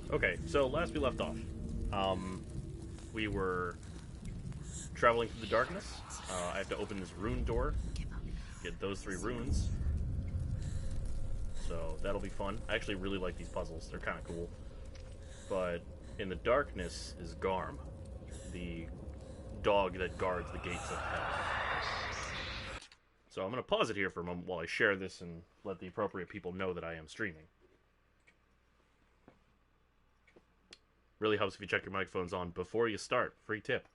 Okay, so last we left off, we were traveling through the darkness. I have to open this rune door, get those 3 runes. So that'll be fun. I actually really like these puzzles. They're kind of cool. But in the darkness is Garm, the dog that guards the gates of hell. So I'm going to pause it here for a moment while I share this and let the appropriate people know that I am streaming. Really helps if you check your microphones on before you start. Free tip.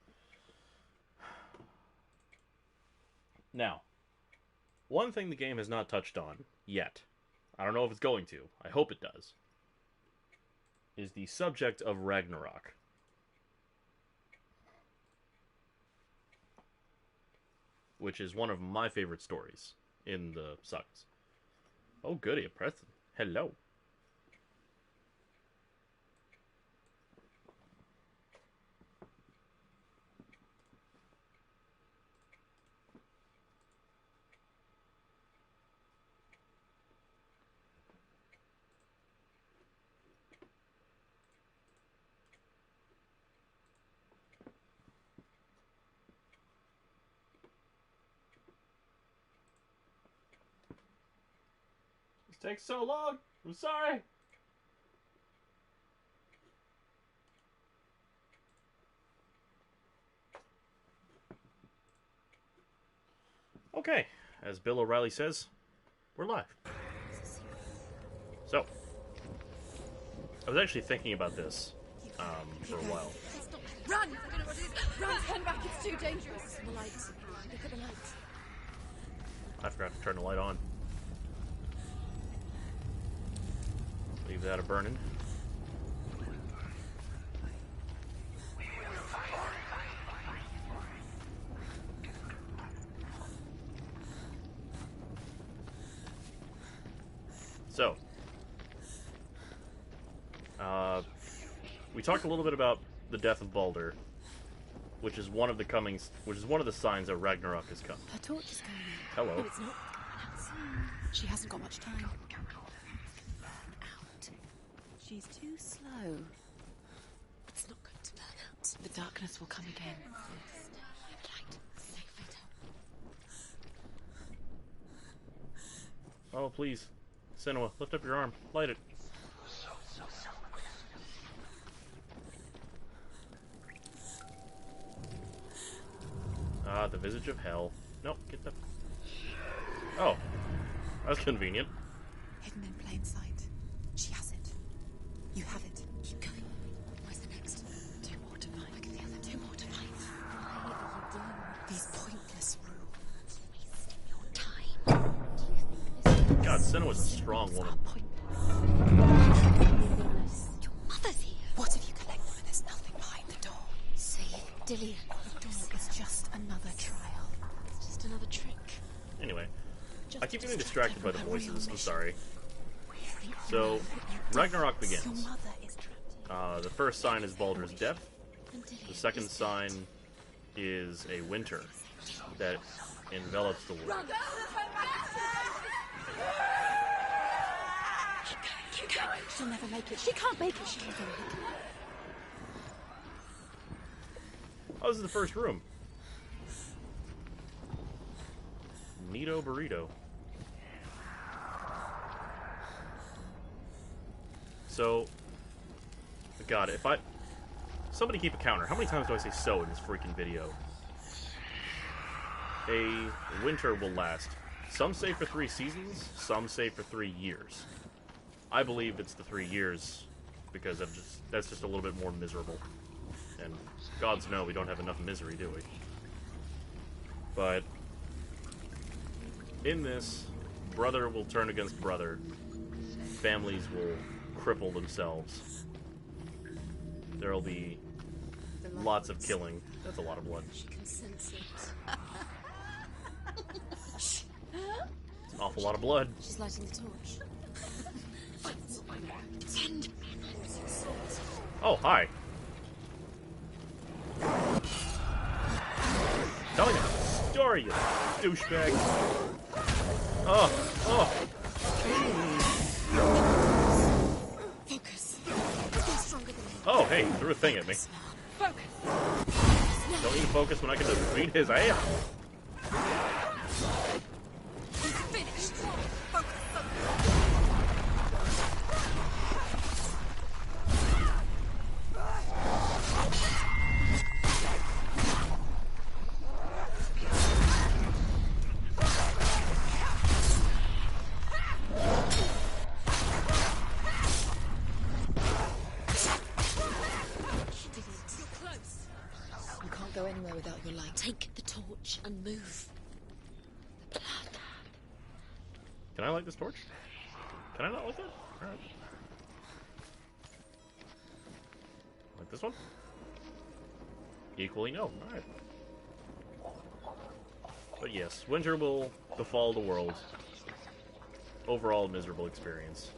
Now, one thing the game has not touched on yet, I don't know if it's going to, I hope it does, is the subject of Ragnarok. Which is one of my favorite stories in the sagas. Oh goody, a present. Hello. Takes so long. I'm sorry. Okay, as Bill O'Reilly says, we're live. So, I was actually thinking about this for a while. Run! I don't know what it is. Run! Turn back. It's too dangerous. The light. Look at the light. I forgot to turn the light on. Leave that a burning. So, we talked a little bit about the death of Baldur, which is one of the signs that Ragnarok has come. Her torch is going out. Hello. No, it's not. She hasn't got much time. She's too slow. It's not going to burn out. The darkness will come again. Oh, please. Senua, lift up your arm. Light it. Ah, the visage of hell. Nope, get the... Oh. That's convenient. Hidden in plain sight. She has it. You have it. Keep going. Where's the next? 2 more to find. Look at the other. 2 more to find. Why are you doing these pointless rules? Wasting your time. Do you think this God, Senua's a strong woman. Your mother's here. What have you collected when there's nothing behind the door? Save Dillian. The door is just another trial. It's just another trick. Anyway, I keep getting distracted by the voices. I'm sorry. So, Ragnarok begins. The first sign is Baldur's death. The second sign is a winter that envelops the world. Keep going. She'll never make it. She can't make it. She'll never make it. Oh, this is the first room. Neato burrito. So, God, if somebody keep a counter. How many times do I say so in this freaking video? A winter will last. Some say for 3 seasons, some say for 3 years. I believe it's the 3 years because that's just a little bit more miserable. And gods know we don't have enough misery, do we? But in this, brother will turn against brother. Families will cripple themselves. There'll be lots of killing. That's a lot of blood. She can sense it. It's an awful lot of blood. She's lighting the torch. Oh, hi. Telling a story, you douchebag. Oh. Focus. Oh, hey, threw a thing at me. Focus. Don't even focus when I can just beat his ass. Finished. Focus. Go anywhere without your light. Take the torch and move. The blood. Can I light this torch? Can I not light that? Alright. Like this one? Equally no. Alright. But yes, winter will befall the world. Overall miserable experience.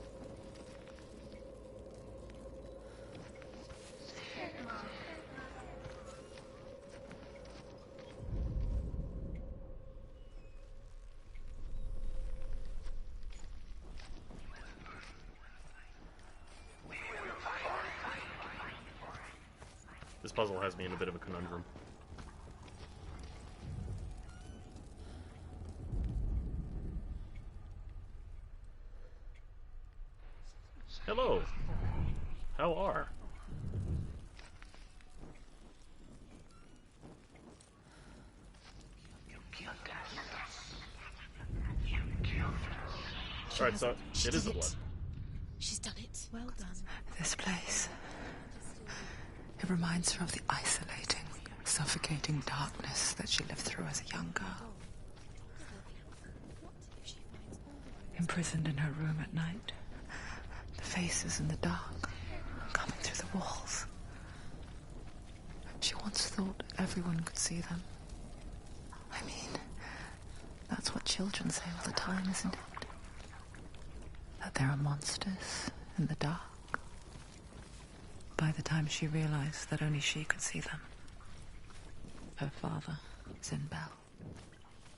This puzzle has me in a bit of a conundrum. Hello. How are? Alright, so it is the blood. She's done it. Well done. This place. It reminds her of the isolating, suffocating darkness that she lived through as a young girl. Imprisoned in her room at night, the faces in the dark, coming through the walls. She once thought everyone could see them. I mean, that's what children say all the time, isn't it? That there are monsters in the dark. By the time she realized that only she could see them, her father, Zinbel,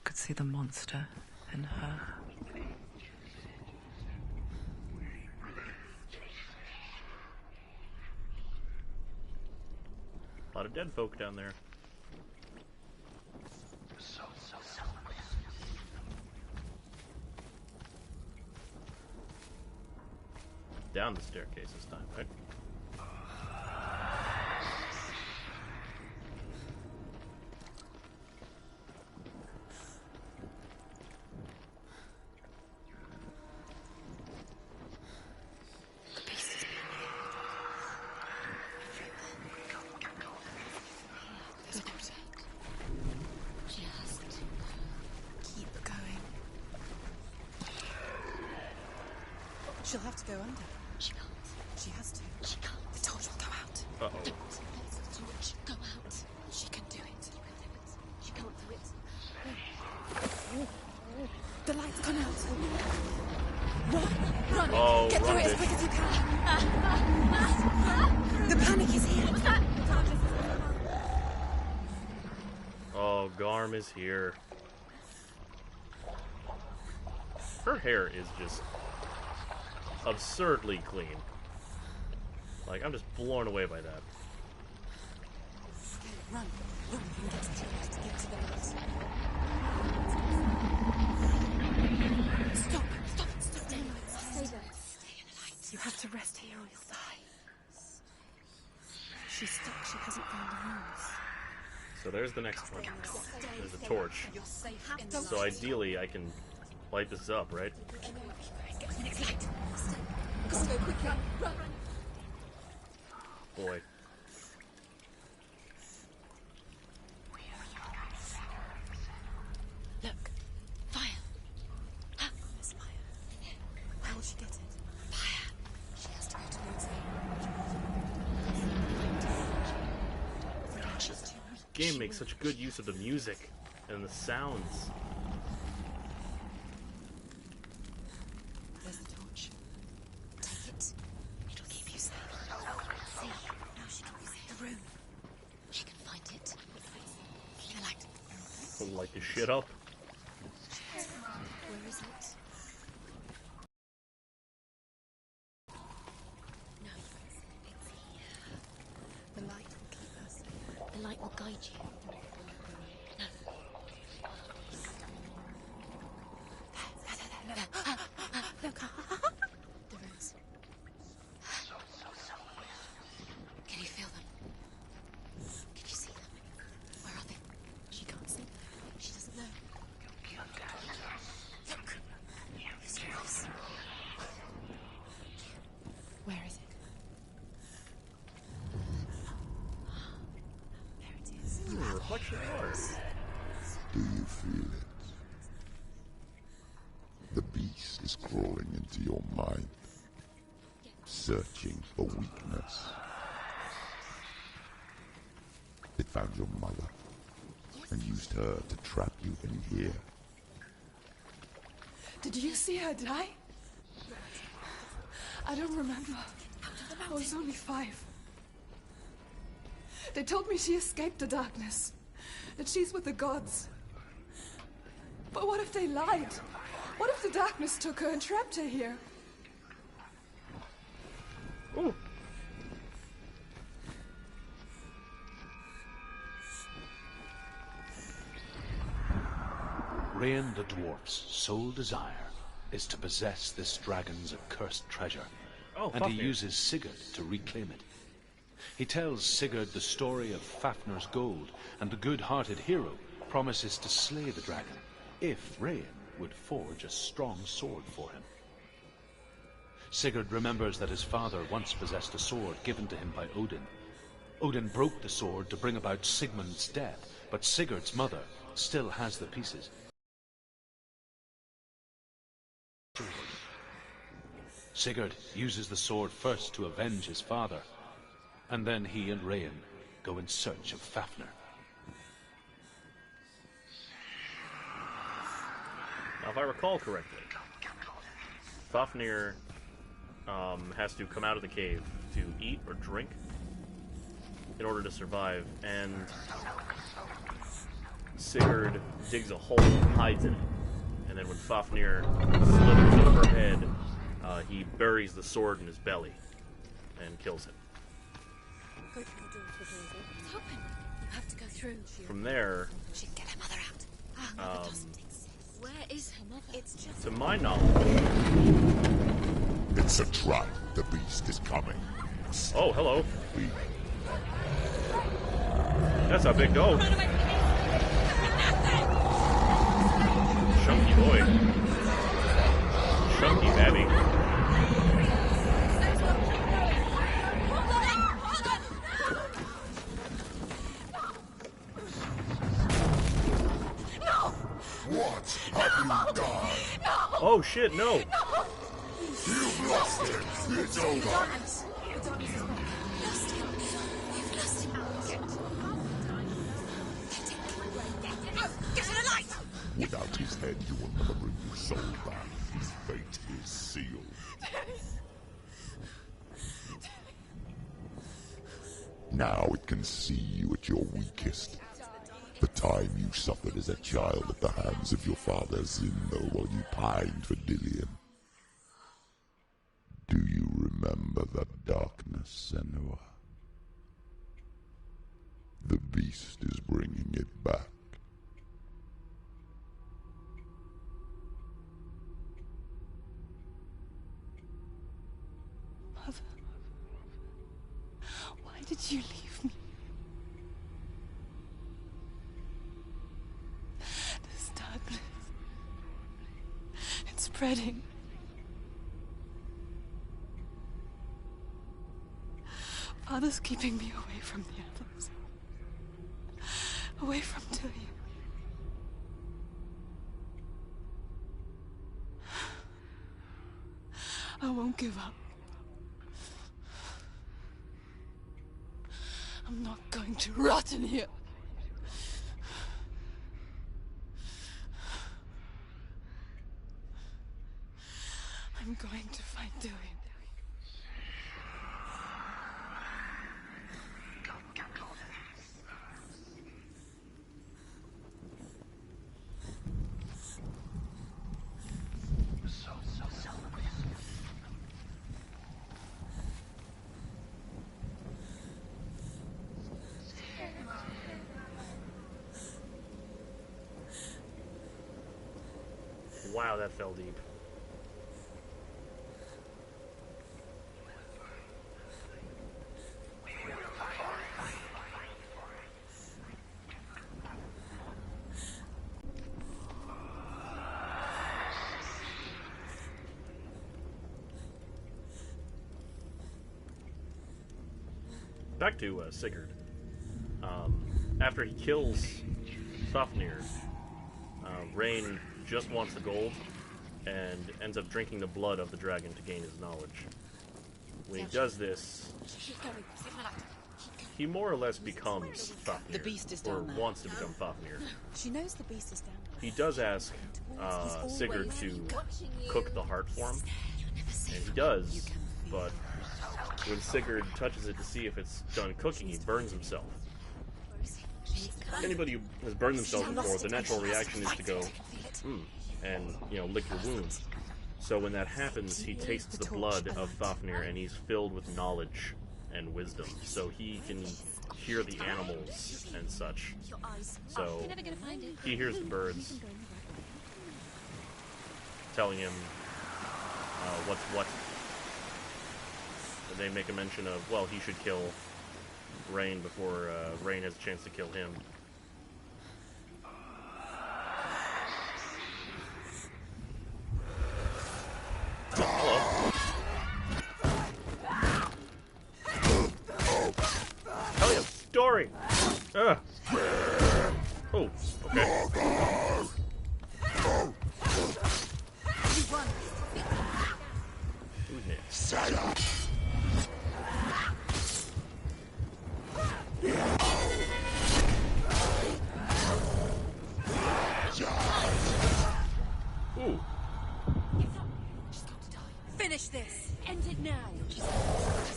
could see the monster in her. A lot of dead folk down there. Down the staircase this time, right? She'll have to go under. She can't. She has to. She can't. The torch will go out. Uh-oh. Don't let the torch go out. She can do it. She can't do it. The light's gone out. Run! Run! Oh, Get through run, it as bitch. quick as you can. The panic is here. What's that? Oh, Garm is here. Her hair is just absurdly clean. Like, I'm just blown away by that. Run! Run! Get to the light. Get to the light. Stop! Stop! Stop! Stay in the light. Stay there. Stay in the light. You have to rest here or you'll die. She's stuck. She hasn't found the rooms. So there's the next one. There's a torch. You're safe in the So light. ideally, I can light this up, right? Get to the next light. Go quickly. Run! Boy. Look. Fire. Ah, There's fire. How will she get it? fire. She has to go towards it. She's too weak. Game makes such good use of the music and the sounds. There's the torch. Take it. It'll keep you safe. See, Now she can be safe. The room. she can find it. The light. I'll light this shit up. Where is it? No, it's here. need you. Look. The runes. Can you feel them? Can you see them? Where are they? She can't see. She doesn't know. Look. It's yours. Where is it? There it is. Reflection of water. Do you feel it? The beast is crawling into your mind, searching for weakness. It found your mother and used her to trap you in here. Did you see her die? I don't remember. I was only 5. They told me she escaped the darkness, that she's with the gods. But what if they lied? What if the darkness took her and trapped her here? Ooh. Rain the dwarf's sole desire is to possess this dragon's accursed treasure, Oh, and he Fafnir. uses Sigurd to reclaim it. He tells Sigurd the story of Fafnir's gold, and the good-hearted hero promises to slay the dragon if Rain would forge a strong sword for him. Sigurd remembers that his father once possessed a sword given to him by Odin. Odin broke the sword to bring about Sigmund's death, but Sigurd's mother still has the pieces. Sigurd uses the sword first to avenge his father, and then he and Rain go in search of Fafnir. Now, if I recall correctly, Fafnir has to come out of the cave to eat or drink in order to survive, and Sigurd digs a hole and hides in it. And then when Fafnir slithers overhead, he buries the sword in his belly and kills him. Go through the door to the door. It's open. You have to go through. From there, She can get her mother out. Her mother doesn't exist. Where is her mother? It's just... to my knowledge... It's a trap. The beast is coming. Oh, hello. We That's a big dog. Chunky boy. Chunky baby. What have you done? Oh shit, no. You've lost it. It's over. Lost him. We've lost him. Get to the light! Without his head, you will never bring your soul back. His fate is sealed. Now it can see you at your weakest. The time you suffered as a child at the hands of your father Zindo while you pined for Dillion. Do you remember that darkness, Senua? The beast is bringing it back. Mother, why did you leave me? This darkness, it's spreading. Father's keeping me away from the others. Away from Tilly. I won't give up. I'm not going to rot in here. I'm going to find Dillion. Wow, that fell deep. Back to Sigurd. After he kills Fafnir, Rain just wants the gold and ends up drinking the blood of the dragon to gain his knowledge. When he does this, he more or less becomes Fafnir, The beast is or down there. wants to become Fafnir. She knows the beast is down there. He does ask Sigurd to cook the heart for him, and he does, but when Sigurd touches it to see if it's done cooking, he burns himself. Anybody who has burned themselves before, the natural reaction is to go, and, you know, lick your wounds. So when that happens, he tastes the blood of Fafnir, and he's filled with knowledge and wisdom, so he can hear the animals and such. So he hears the birds telling him what's what. They make a mention of, well, he should kill Rain before Rain has a chance to kill him. Hello. Tell you a story! Ugh. Oh, okay. Who's next? Shut up! Ooh. She's got to die. Finish this. End it now. She's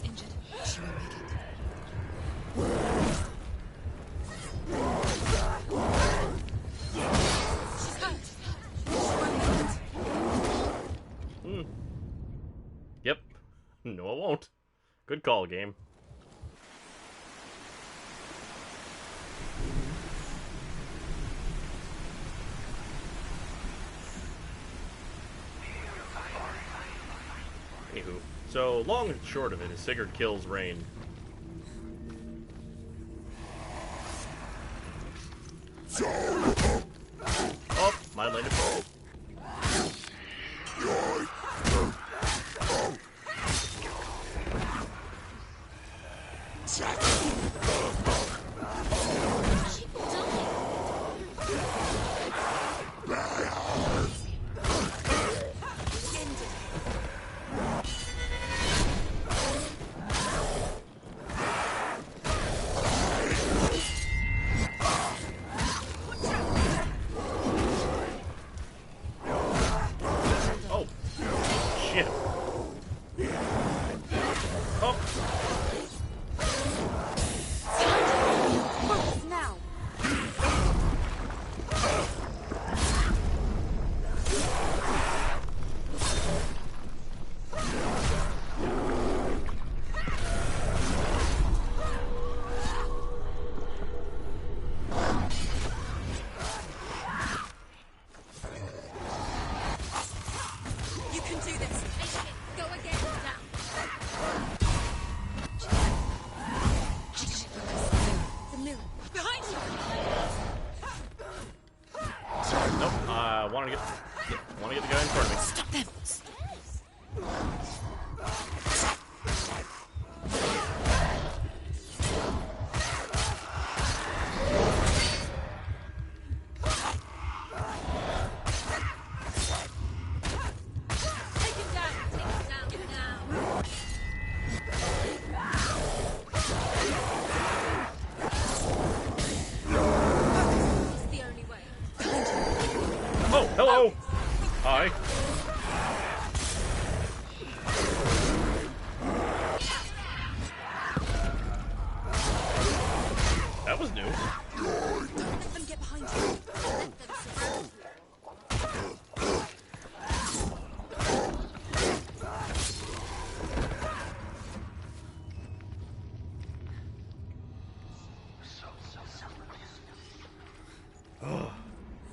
injured. She won't make it. She's hurt. She won't make it. Yep. No, I won't. Good call, game. Anywho, so long and short of it is Sigurd kills Rain. Oh, my landed. Want to get the guy in front of me. Stop them! Take him down now. It's the only way. Oh, hello! Hi. That was new. Don't let them get behind you. Let them survive.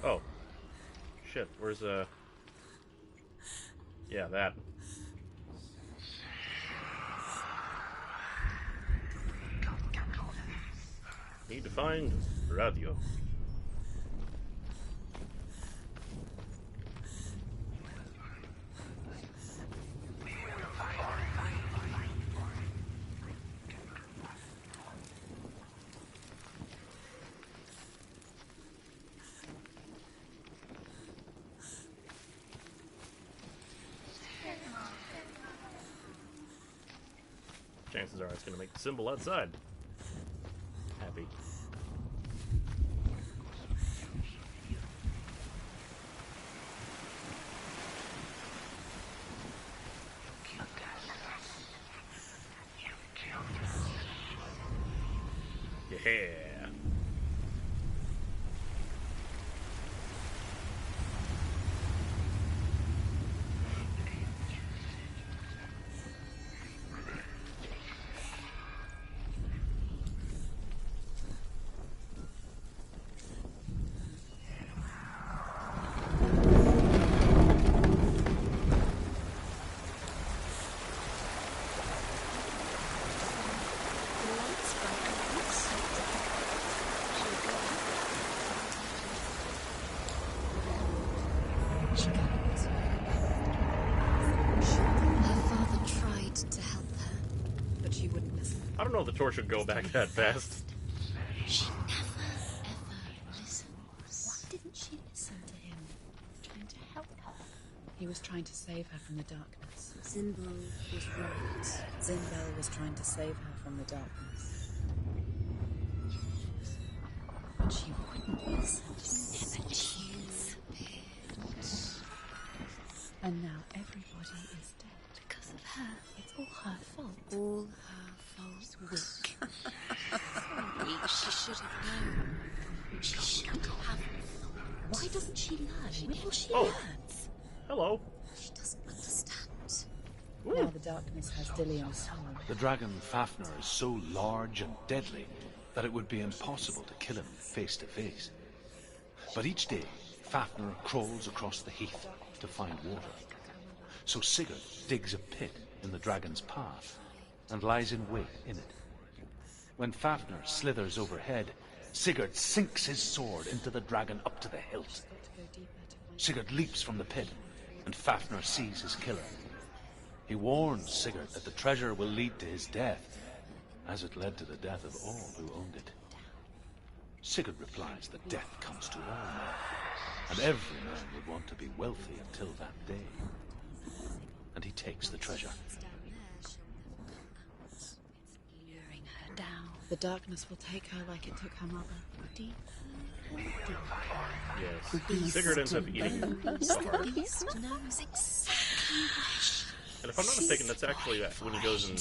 Oh. Shit, where's Yeah, that. Need to find radio. Chances are it's going to make the symbol outside happy. Yeah. I don't know if the torch would go back that fast. She never, ever listened. Why didn't she listen to him? Trying to help her. He was trying to save her from the darkness. Zimbel was right. Zimbel was trying to save her from the darkness. But she wouldn't listen. Never choose. And now everybody is dead. Because of her. It's all her fault. All her fault. Weak. Sorry, she should have known. She should have thought. Why doesn't she learn? Well, she Oh. learns. Hello. She doesn't understand. Now the darkness has Dillian's soul. The dragon Fafnir is so large and deadly that it would be impossible to kill him face to face. But each day, Fafnir crawls across the heath to find water. So Sigurd digs a pit in the dragon's path and lies in wait in it. When Fafnir slithers overhead, Sigurd sinks his sword into the dragon up to the hilt. Sigurd leaps from the pit, and Fafnir sees his killer. He warns Sigurd that the treasure will lead to his death, as it led to the death of all who owned it. Sigurd replies that death comes to all men, and every man would want to be wealthy until that day. And he takes the treasure. Luring her down. The darkness will take her like it took her mother. Deeper. Yes. Sigurd ends up eating the heart. Beast knows exactly where she And if I'm not mistaken, that's actually when he goes in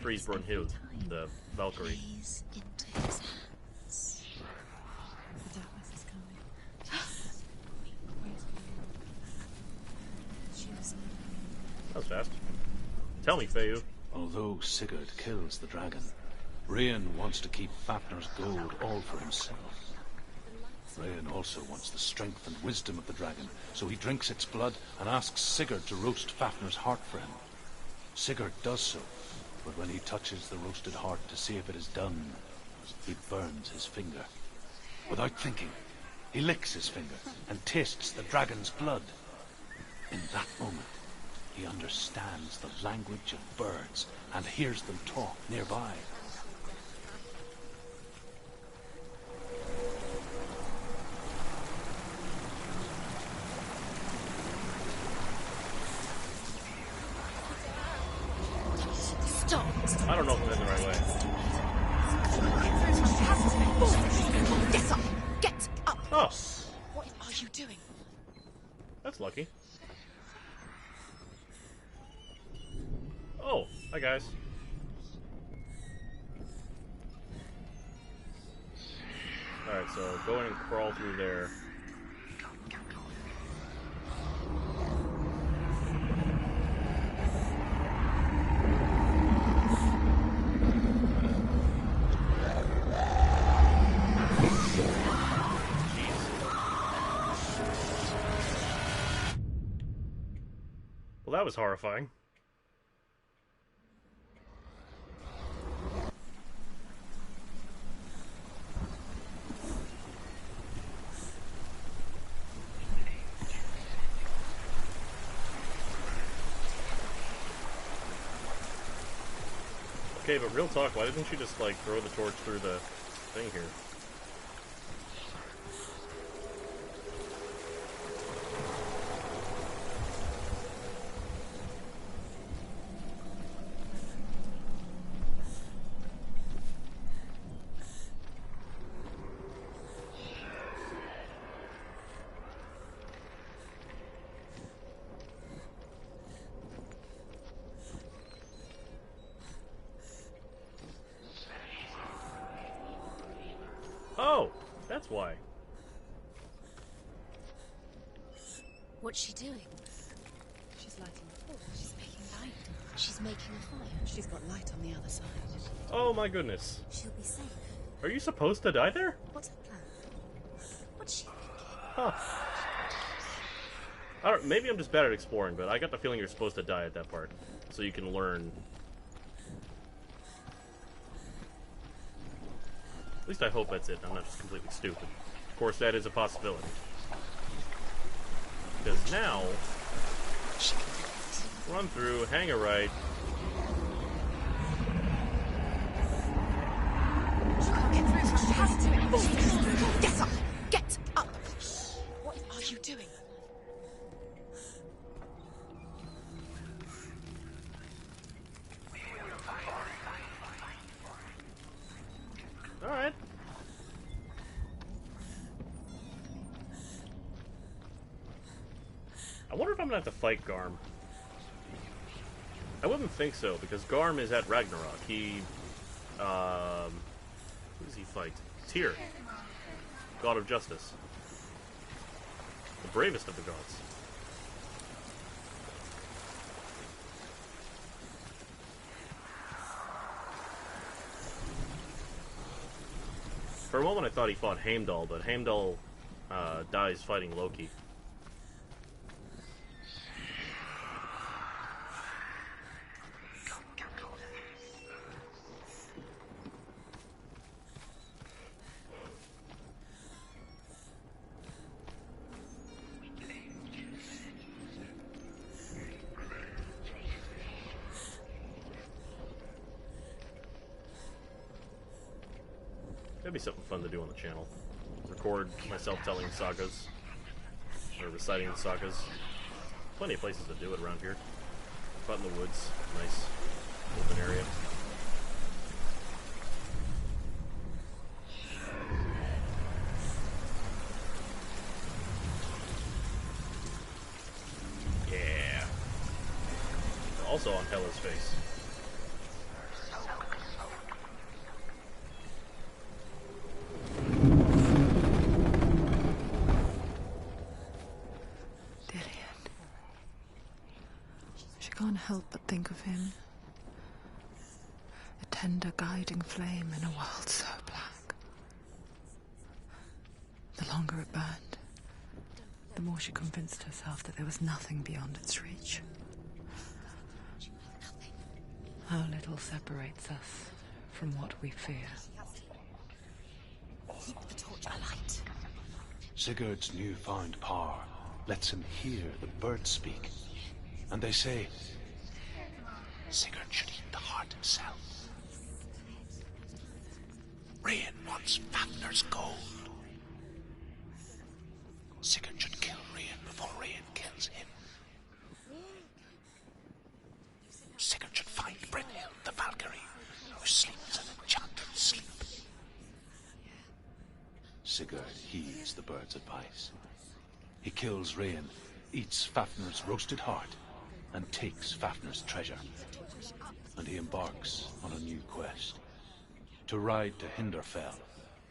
Freesborn Hill, the Valkyrie. plays into his hands. The darkness is coming. That was fast. Tell me, Feyu. Although Sigurd kills the dragon, Rayan wants to keep Fafnir's gold all for himself. Rayan also wants the strength and wisdom of the dragon, so he drinks its blood and asks Sigurd to roast Fafnir's heart for him. Sigurd does so, but when he touches the roasted heart to see if it is done, he burns his finger. Without thinking, he licks his finger and tastes the dragon's blood. In that moment, he understands the language of birds and hears them talk nearby. Stop! I don't know if I'm in the right way. Get up! Get up! Oh, What are you doing? that's lucky. Oh, hi guys. Alright, so go in and crawl through there. Well, that was horrifying. Okay, but real talk, why didn't you just, like, throw the torch through the thing here? Oh, that's why. What's she doing? She's lighting the torch. She's making light. She's making a fire. She's got light on the other side. Oh my goodness. She'll be safe. Are you supposed to die there? What's her plan? What's she thinking? Huh. I don't, maybe I'm just bad at exploring, but I got the feeling you're supposed to die at that part. So you can learn. At least I hope that's it. I'm not just completely stupid. Of course, that is a possibility. Because now, run through, hang a right. She can't get through. She has to. Get up! Get up! What are you doing? Alright. I wonder if I'm gonna have to fight Garm. I wouldn't think so, because Garm is at Ragnarok. He, who does he fight? Tyr, god of justice. The bravest of the gods. For a moment I thought he fought Heimdall, but Heimdall dies fighting Loki. That'd be something fun to do on the channel. Record myself telling sagas. Or reciting the sagas. Plenty of places to do it around here. Out in the woods. Nice open area. Yeah. Also on Hela's face. Can't help but think of him. A tender guiding flame in a world so black. The longer it burned, the more she convinced herself that there was nothing beyond its reach. How little separates us from what we fear. Keep the torch alight. Sigurd's newfound power lets him hear the birds speak. And they say, Sigurd should eat the heart himself. Rain wants Fafnir's gold. Sigurd should kill Rain before Rain kills him. Sigurd should find Brynhild the Valkyrie, who sleeps an enchanted sleep. Sigurd heeds the bird's advice. He kills Rain, eats Fafnir's roasted heart, and takes Fafnir's treasure. And he embarks on a new quest. To ride to Hinderfell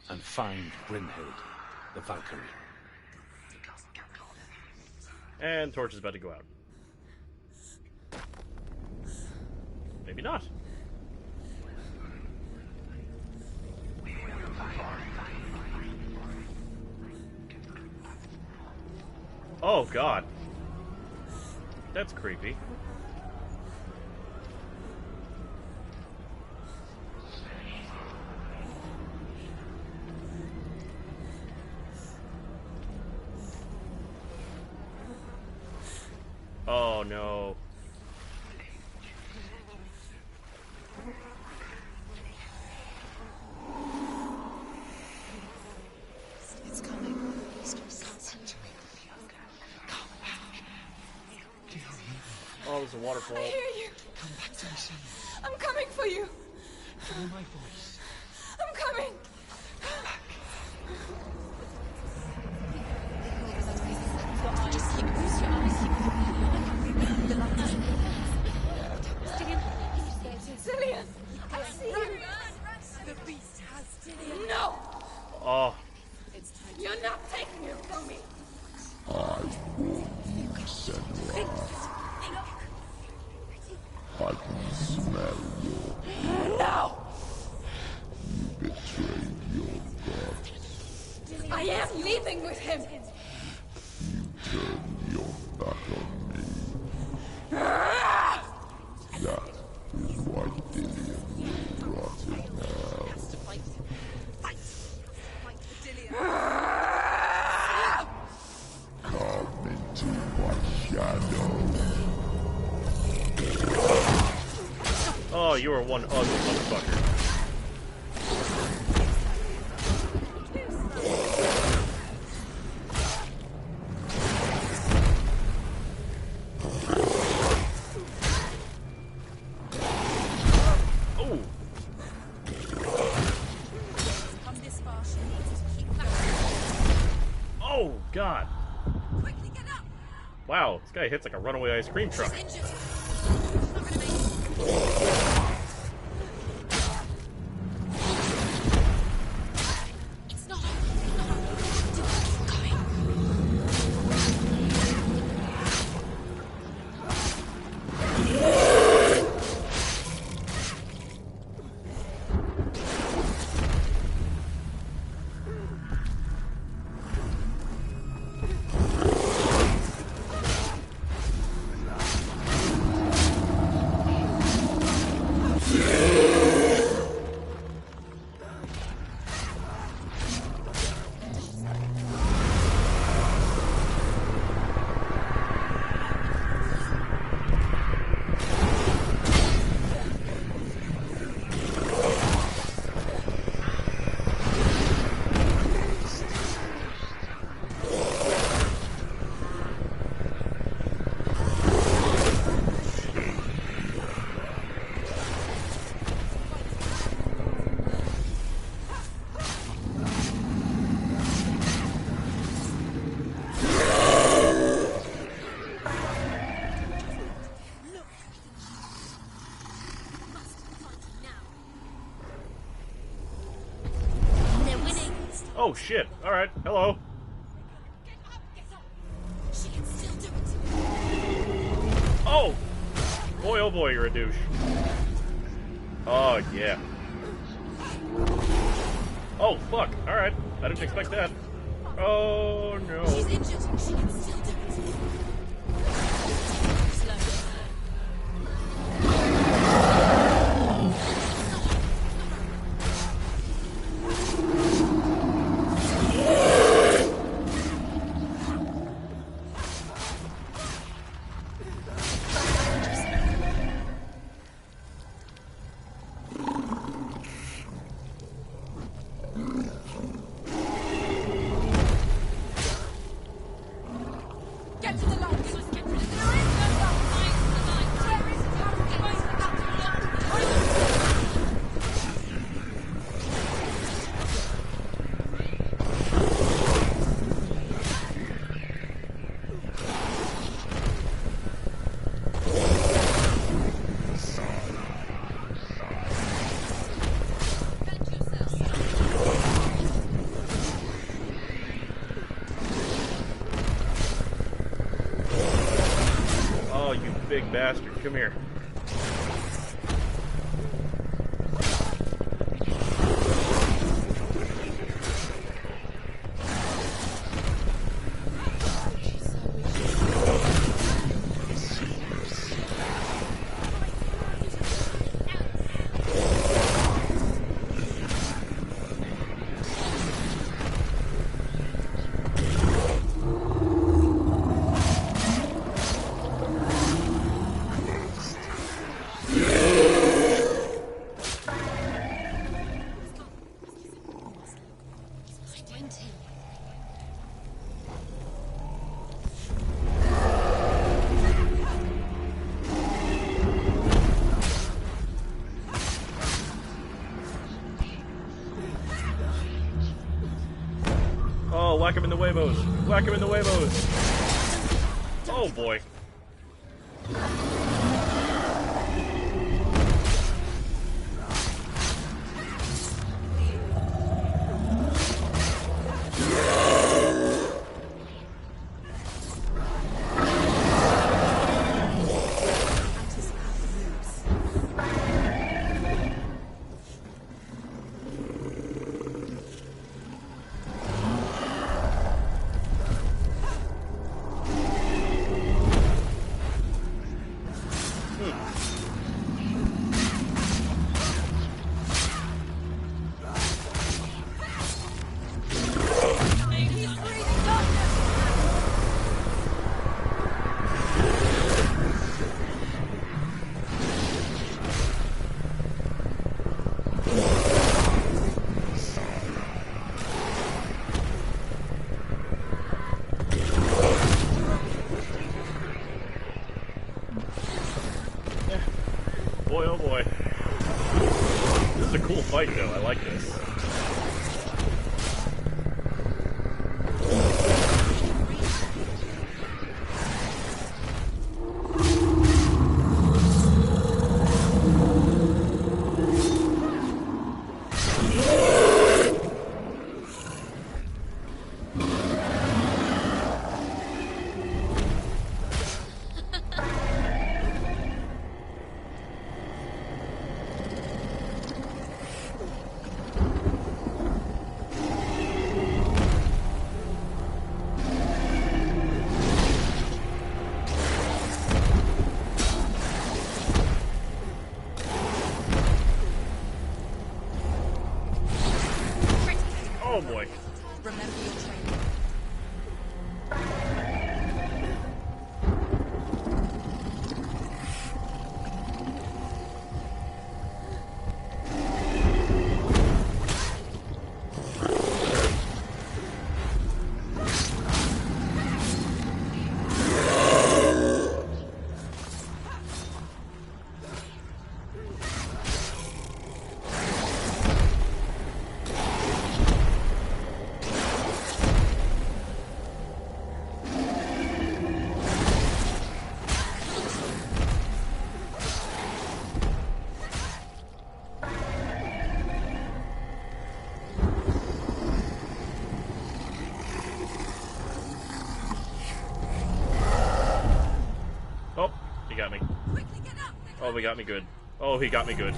and find Brynhild, the Valkyrie. And torch is about to go out. Maybe not. Oh god. That's creepy. Oh no. It's coming. Oh, there's a waterfall. I hear you. Come back to me soon. I'm coming for you. Follow my voice. I'm coming. Just keep close your eyes. The light is Cillian, I see you. The beast has Cillian. No, Oh, you're not taking him from me. I warn you, Senua. I can smell your... No, You betrayed your god. I am leaving with him. You turned your back on me. That is why Dillian will rot in hell. Come into my shadow. oh, you are one ugly motherfucker. Oh, Come this far, she needs to keep back. oh, God. Quickly get up. Wow, this guy hits like a runaway ice cream truck. She's injured. She's not gonna make it. It's not over. It's not over. Keep going. Oh shit! Alright, hello. Get up, get up. She can still do it. Oh! Boy, oh boy, you're a douche. Oh, yeah. Oh, fuck. Alright. I didn't expect that. Oh, no. She's injured. She can still do it. Slow. Get to the light. There is no light. Where is it? How do we get Oh, you big bastard. Come here. whack him in the huevos! Whack him in the huevos! Oh boy. Boy, oh boy. This is a cool fight, though. I like this. Oh boy. Remember your training. Oh, he got me. Oh, he got me good. Oh, he got me good.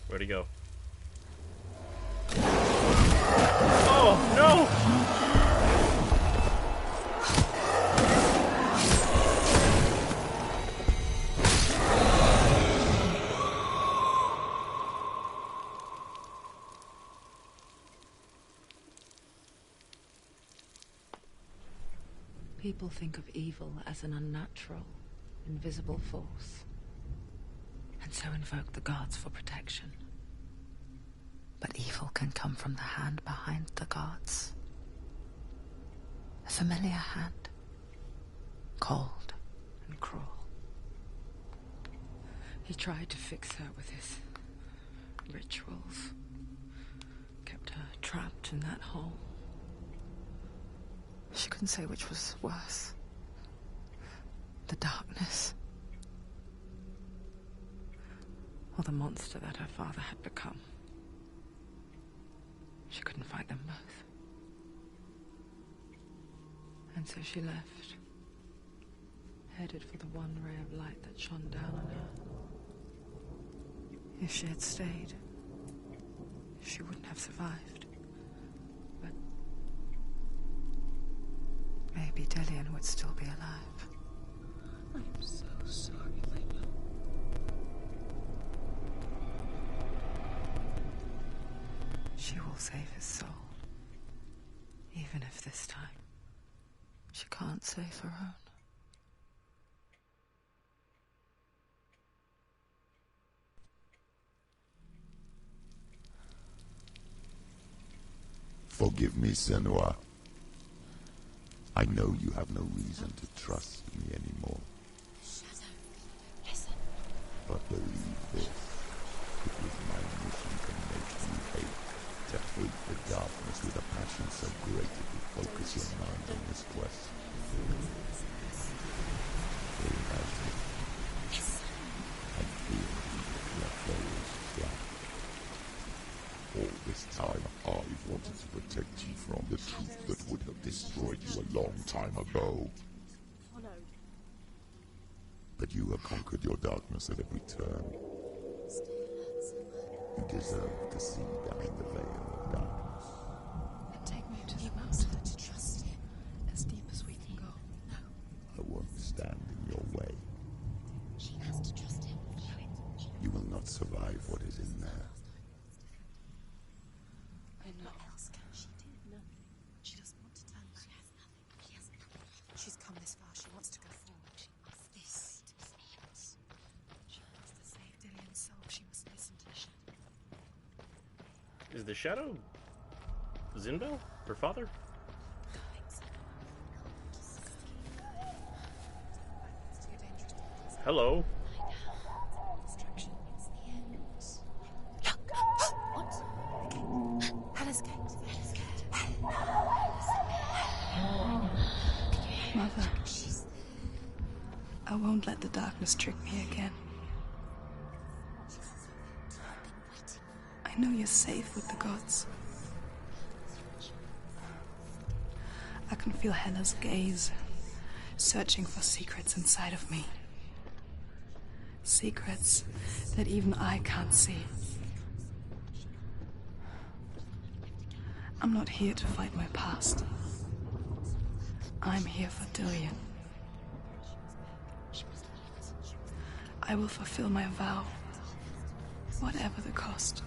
Where'd he go? Oh, no! People think of evil as an unnatural, invisible force, and so invoke the gods for protection. But evil can come from the hand behind the gods. A familiar hand, cold and cruel. He tried to fix her with his rituals, kept her trapped in that hole. She couldn't say which was worse. The darkness, or the monster that her father had become. She couldn't fight them both. And so she left, headed for the one ray of light that shone down on her. If she had stayed, she wouldn't have survived. But maybe Delian would still be alive. I'm so sorry, Layla. She will save his soul. Even if this time she can't save her own. Forgive me, Senua. I know you have no reason to trust me anymore. Shadow, listen. But believe this. It was my mission to make you hate. To hate the darkness with a passion so great it would focus your mind on this quest. It has me. I feel your goals flat. All this time, I've wanted to protect you from the truth that would have destroyed you a long time ago. But you have conquered your darkness at every turn. You deserve to see behind the veil of darkness. And take me to the master to trust him as deep as we can go. No. I won't stand in your way. She has to trust him. You will not survive what is in there. I know. What else can she do? Nothing. She doesn't want to tell you. She has nothing. She has nothing. She's come this far. She wants to go forward. She must. This is it. She wants to save Dillian's soul. She must listen to the shadow. Is the shadow Zinbel? Her father? It's too dangerous to lose. Hello. Distraction. It's the end. Look! What? Hella's gate. Hella's gate. Mother, I won't let the darkness trick me again. I know you're safe with the gods. I can feel Hella's gaze, searching for secrets inside of me. Secrets that even I can't see. I'm not here to fight my past. I'm here for Dillian. I will fulfill my vow, whatever the cost.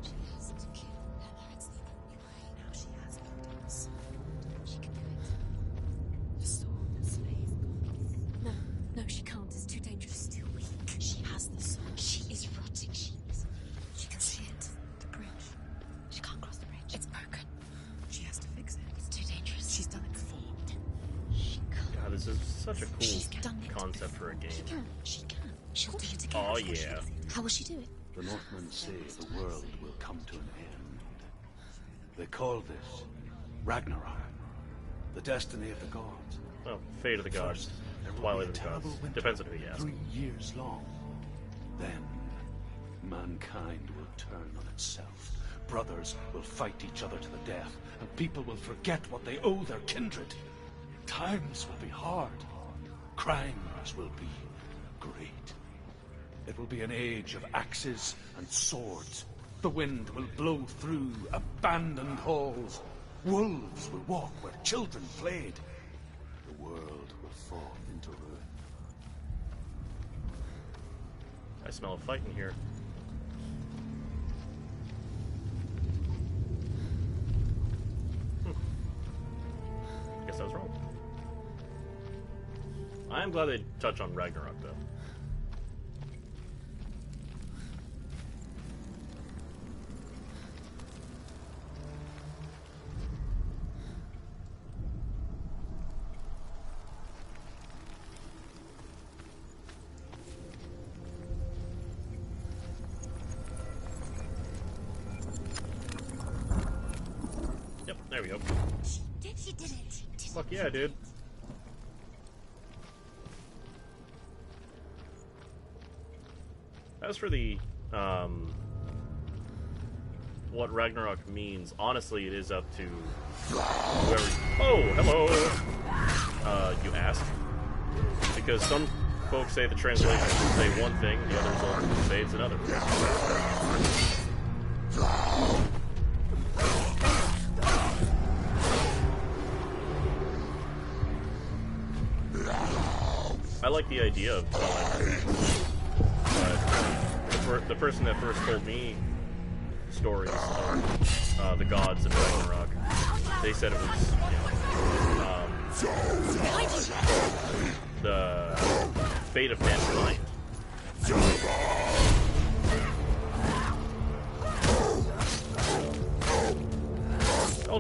She has to kill Hella. It's the only way. Now she has no doubts. She can do it. The sword that slays gods. No, she can't. It's too dangerous. Too weak. She has the sword. She is rotting. She can see it. The bridge. She can't cross the bridge. It's broken. She has to fix it. It's too dangerous. She's done it before. She can't. God, this is such a She's cool done it concept for a game. She can. She can. She'll do it again. Oh yeah. How will she do it? The Northmen say the world will come to an end. They call this Ragnarok, the destiny of the gods. Well, fate of the gods. First, there will Twilight be of the a gods. terrible winter, Depends on who you ask. 3 years long. Then, mankind will turn on itself. Brothers will fight each other to the death, and people will forget what they owe their kindred. Times will be hard. Crimes will be great. It will be an age of axes and swords. The wind will blow through abandoned halls. Wolves will walk where children played. The world will fall into ruin. I smell a fight in here. Guess I was wrong. I am glad they touch on Ragnarok, though. Yep, there we go. She did it. Fuck yeah, dude. As for the, what Ragnarok means, honestly, it is up to whoever... Oh, hello! You ask? Because some folks say the translation will say one thing, the others will say it's another. I like the idea of but the person that first told me stories of the gods and Ragnarok, they said it was, the fate of mankind.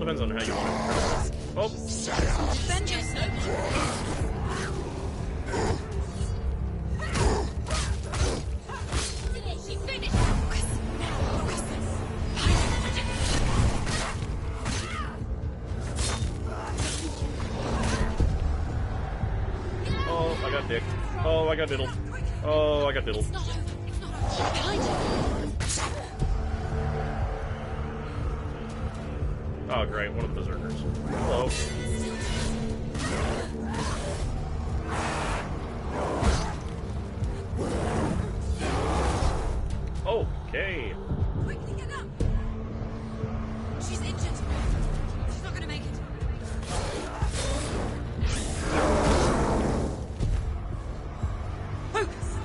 depends on how you want to. Oh, Defend yourself. She finished. oh, I got dicked. Oh, I got diddled. Oh, I got diddled. It's not over. It's not over. Behind you. Oh, great, one of the berserkers. Hello. Okay. Quickly get up. She's injured. She's not going to make it. Focus.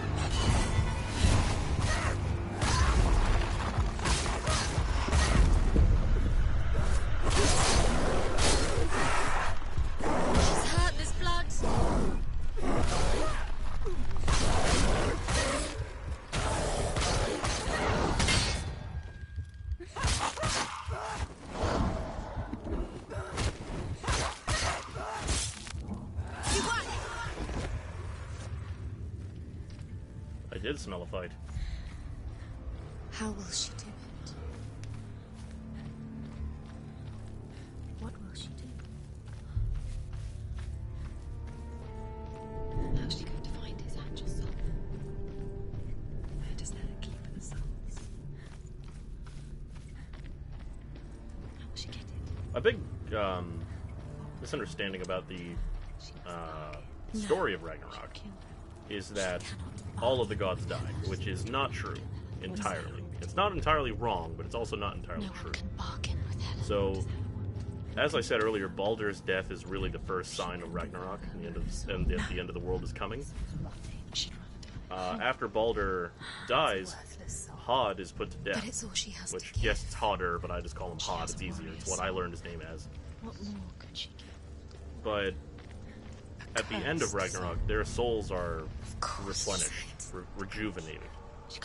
She's hurt. There's blood. You got it. I did smell a fight. How will she do it? What will she do? How's she going to find his angel soul? Where does Nella keep the souls? How will she get it? A big misunderstanding about the story of Ragnarok is that all of the gods died, which is not true entirely. It's not entirely wrong, but it's also not entirely true. So, as I said earlier, Baldur's death is really the first sign of Ragnarok, and the end of the world is coming. After Baldur dies, Hod is put to death. But it's all she has Which, to give. yes, it's Hodder, but I just call him Hod. It's easier. It's what I learned his name as. What more could she give? But at the end of Ragnarok, their souls are replenished, rejuvenated,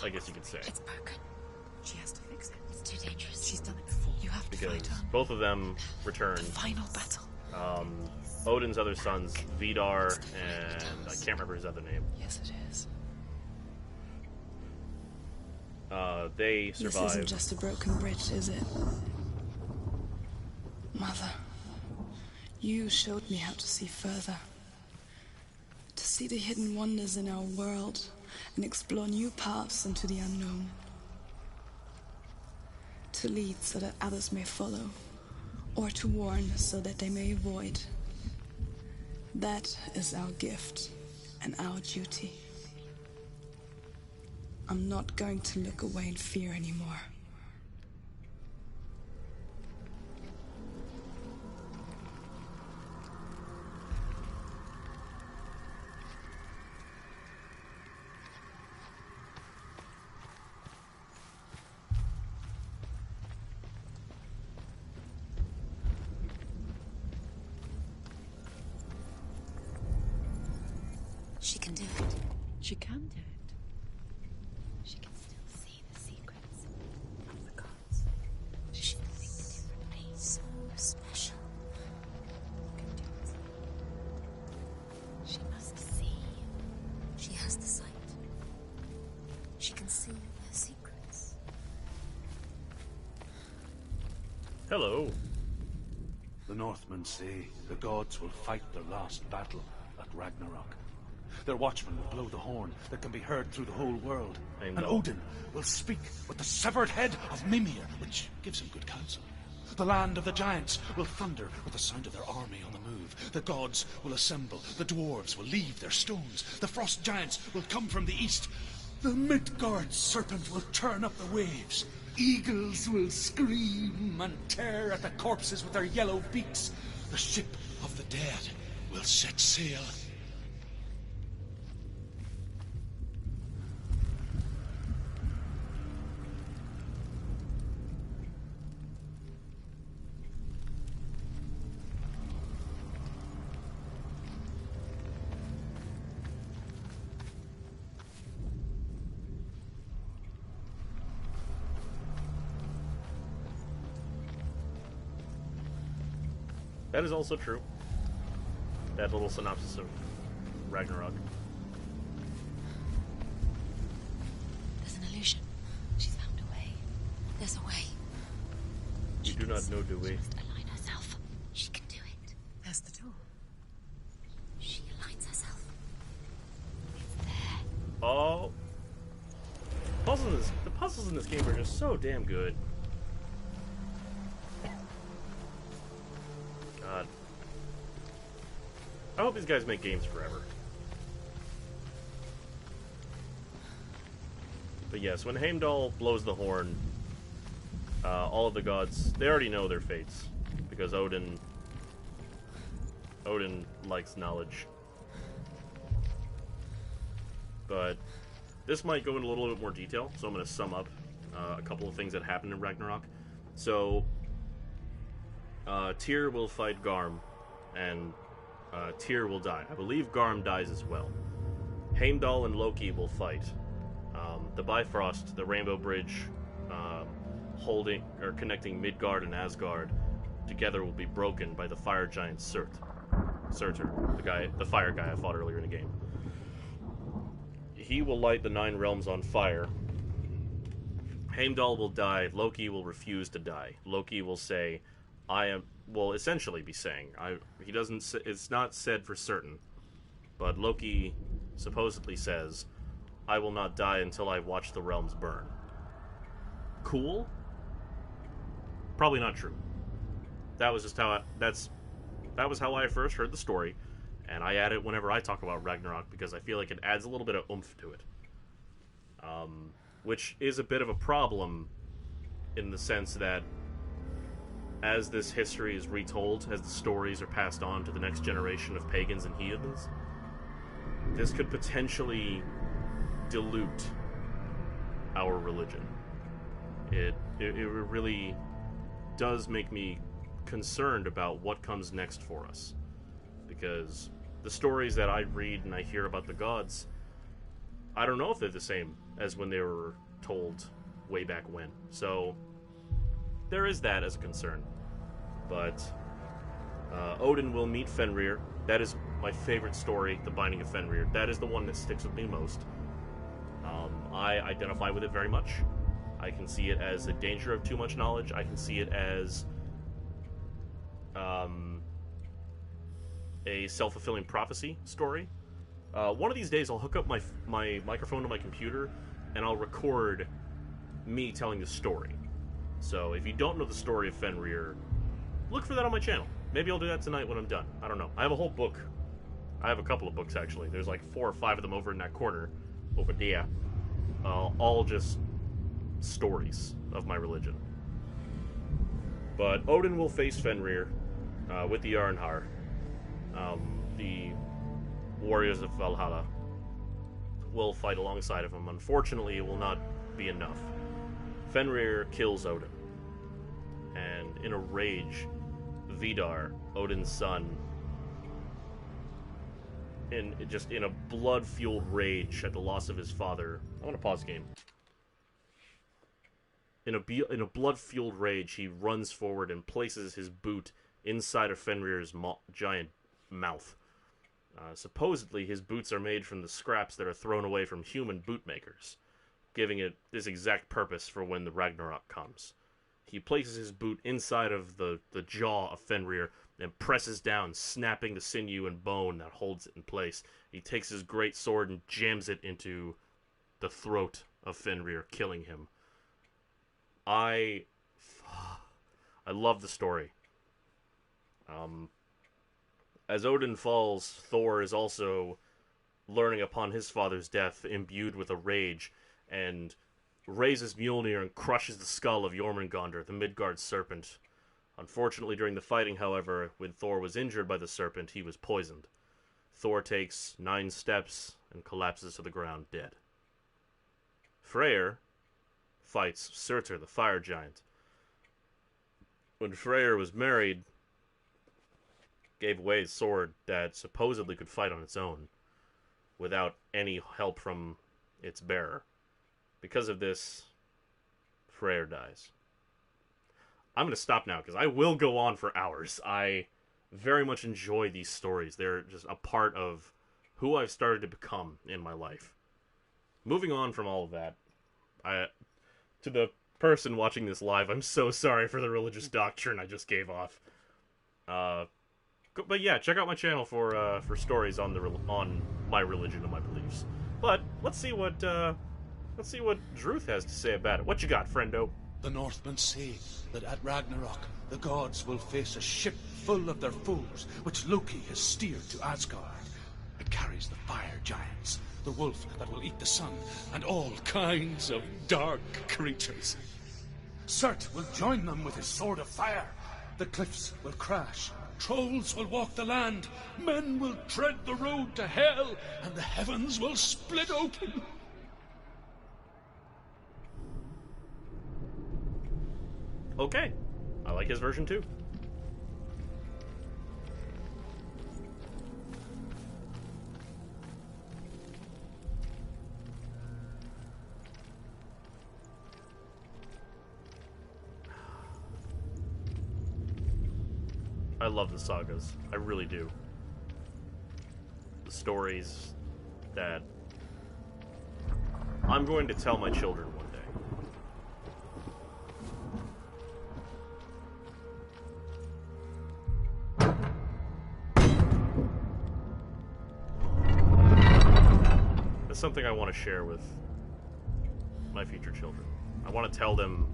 I guess you could say. It's broken. She has to fix it. It's too dangerous. She's done it before. You have to Because fight her. both of them return. Final battle. Odin's other sons, Vidar, and I can't remember his other name. Yes, it is. They This survive. isn't just a broken bridge, is it? Mother, you showed me how to see further. To see the hidden wonders in our world and explore new paths into the unknown. To lead so that others may follow, or to warn so that they may avoid. That is our gift and our duty. I'm not going to look away in fear anymore. She can do it. She can do it. She can still see the secrets of the gods. She can think differently. So special. Can do it. She must see. She has the sight. She can see their secrets. Hello. The Northmen say the gods will fight their last battle at Ragnarok. Their watchmen will blow the horn that can be heard through the whole world. I And know. Odin will speak with the severed head of Mimir, which gives him good counsel. The land of the giants will thunder with the sound of their army on the move. The gods will assemble. The dwarves will leave their stones. The frost giants will come from the east. The Midgard serpent will turn up the waves. Eagles will scream and tear at the corpses with their yellow beaks. The ship of the dead will set sail. That is also true. That little synopsis of Ragnarok. There's an illusion. She's found a way. There's a way. You do not know the way. She must align herself. She can do it. There's the door. She aligns herself. It's there. Oh. The puzzles in this game are just so damn good. God. I hope these guys make games forever. But yes, when Heimdall blows the horn, all of the gods, they already know their fates. Because Odin likes knowledge. But this might go into a little bit more detail, so I'm going to sum up a couple of things that happened in Ragnarok. So, Tyr will fight Garm, and Tyr will die. I believe Garm dies as well. Heimdall and Loki will fight. The Bifrost, the Rainbow Bridge, holding or connecting Midgard and Asgard, together will be broken by the fire giant Surtur, the fire guy I fought earlier in the game. He will light the 9 realms on fire. Heimdall will die. Loki will refuse to die. Loki will say, will essentially be saying, he doesn't, it's not said for certain, but Loki supposedly says, I will not die until I watch the realms burn. Cool? Probably not true. That was just how that was how I first heard the story, and I add it whenever I talk about Ragnarok because I feel like it adds a little bit of oomph to it. Which is a bit of a problem in the sense that as this history is retold, as the stories are passed on to the next generation of pagans and heathens, this could potentially dilute our religion. It really does make me concerned about what comes next for us. Because the stories that I read and I hear about the gods, I don't know if they're the same as when they were told way back when. So there is that as a concern. But Odin will meet Fenrir. That is my favorite story, The Binding of Fenrir. That is the one that sticks with me most. I identify with it very much. I can see it as a danger of too much knowledge. I can see it as a self-fulfilling prophecy story. One of these days I'll hook up my microphone to my computer and I'll record me telling the story. So if you don't know the story of Fenrir, look for that on my channel. Maybe I'll do that tonight when I'm done. I don't know. I have a whole book. I have a couple of books, actually. There's like 4 or 5 of them over in that corner over there. All just stories of my religion. But Odin will face Fenrir with the Arnhar. The warriors of Valhalla will fight alongside of him. Unfortunately, it will not be enough. Fenrir kills Odin. And in a rage, Vidar, Odin's son, in a blood-fueled rage at the loss of his father. I want to pause the game. In a blood-fueled rage, he runs forward and places his boot inside of Fenrir's giant mouth. Supposedly, his boots are made from the scraps that are thrown away from human boot makers, giving it this exact purpose for when the Ragnarok comes. He places his boot inside of the jaw of Fenrir and presses down, snapping the sinew and bone that holds it in place. He takes his great sword and jams it into the throat of Fenrir, killing him. I love the story. As Odin falls, Thor is also learning upon his father's death, imbued with a rage, and raises Mjolnir and crushes the skull of Jormungandr, the Midgard serpent. Unfortunately, during the fighting, however, when Thor was injured by the serpent, he was poisoned. Thor takes 9 steps and collapses to the ground dead. Freyr fights Surtur, the fire giant. When Freyr was married, gave away his sword that supposedly could fight on its own without any help from its bearer. Because of this, Freyr dies. I'm going to stop now because I will go on for hours. I very much enjoy these stories. They're just a part of who I've started to become in my life. Moving on from all of that, to the person watching this live, I'm so sorry for the religious doctrine I just gave off. But yeah, check out my channel for stories on my religion and my beliefs. But let's see what Druth has to say about it. What you got, friendo? The Northmen say that at Ragnarok, the gods will face a ship full of their foes, which Loki has steered to Asgard. It carries the fire giants, the wolf that will eat the sun, and all kinds of dark creatures. Surt will join them with his sword of fire. The cliffs will crash, trolls will walk the land, men will tread the road to hell, and the heavens will split open. Okay, I like his version too. I love the sagas. I really do. The stories that I'm going to tell my children one day. That's something I want to share with my future children. I want to tell them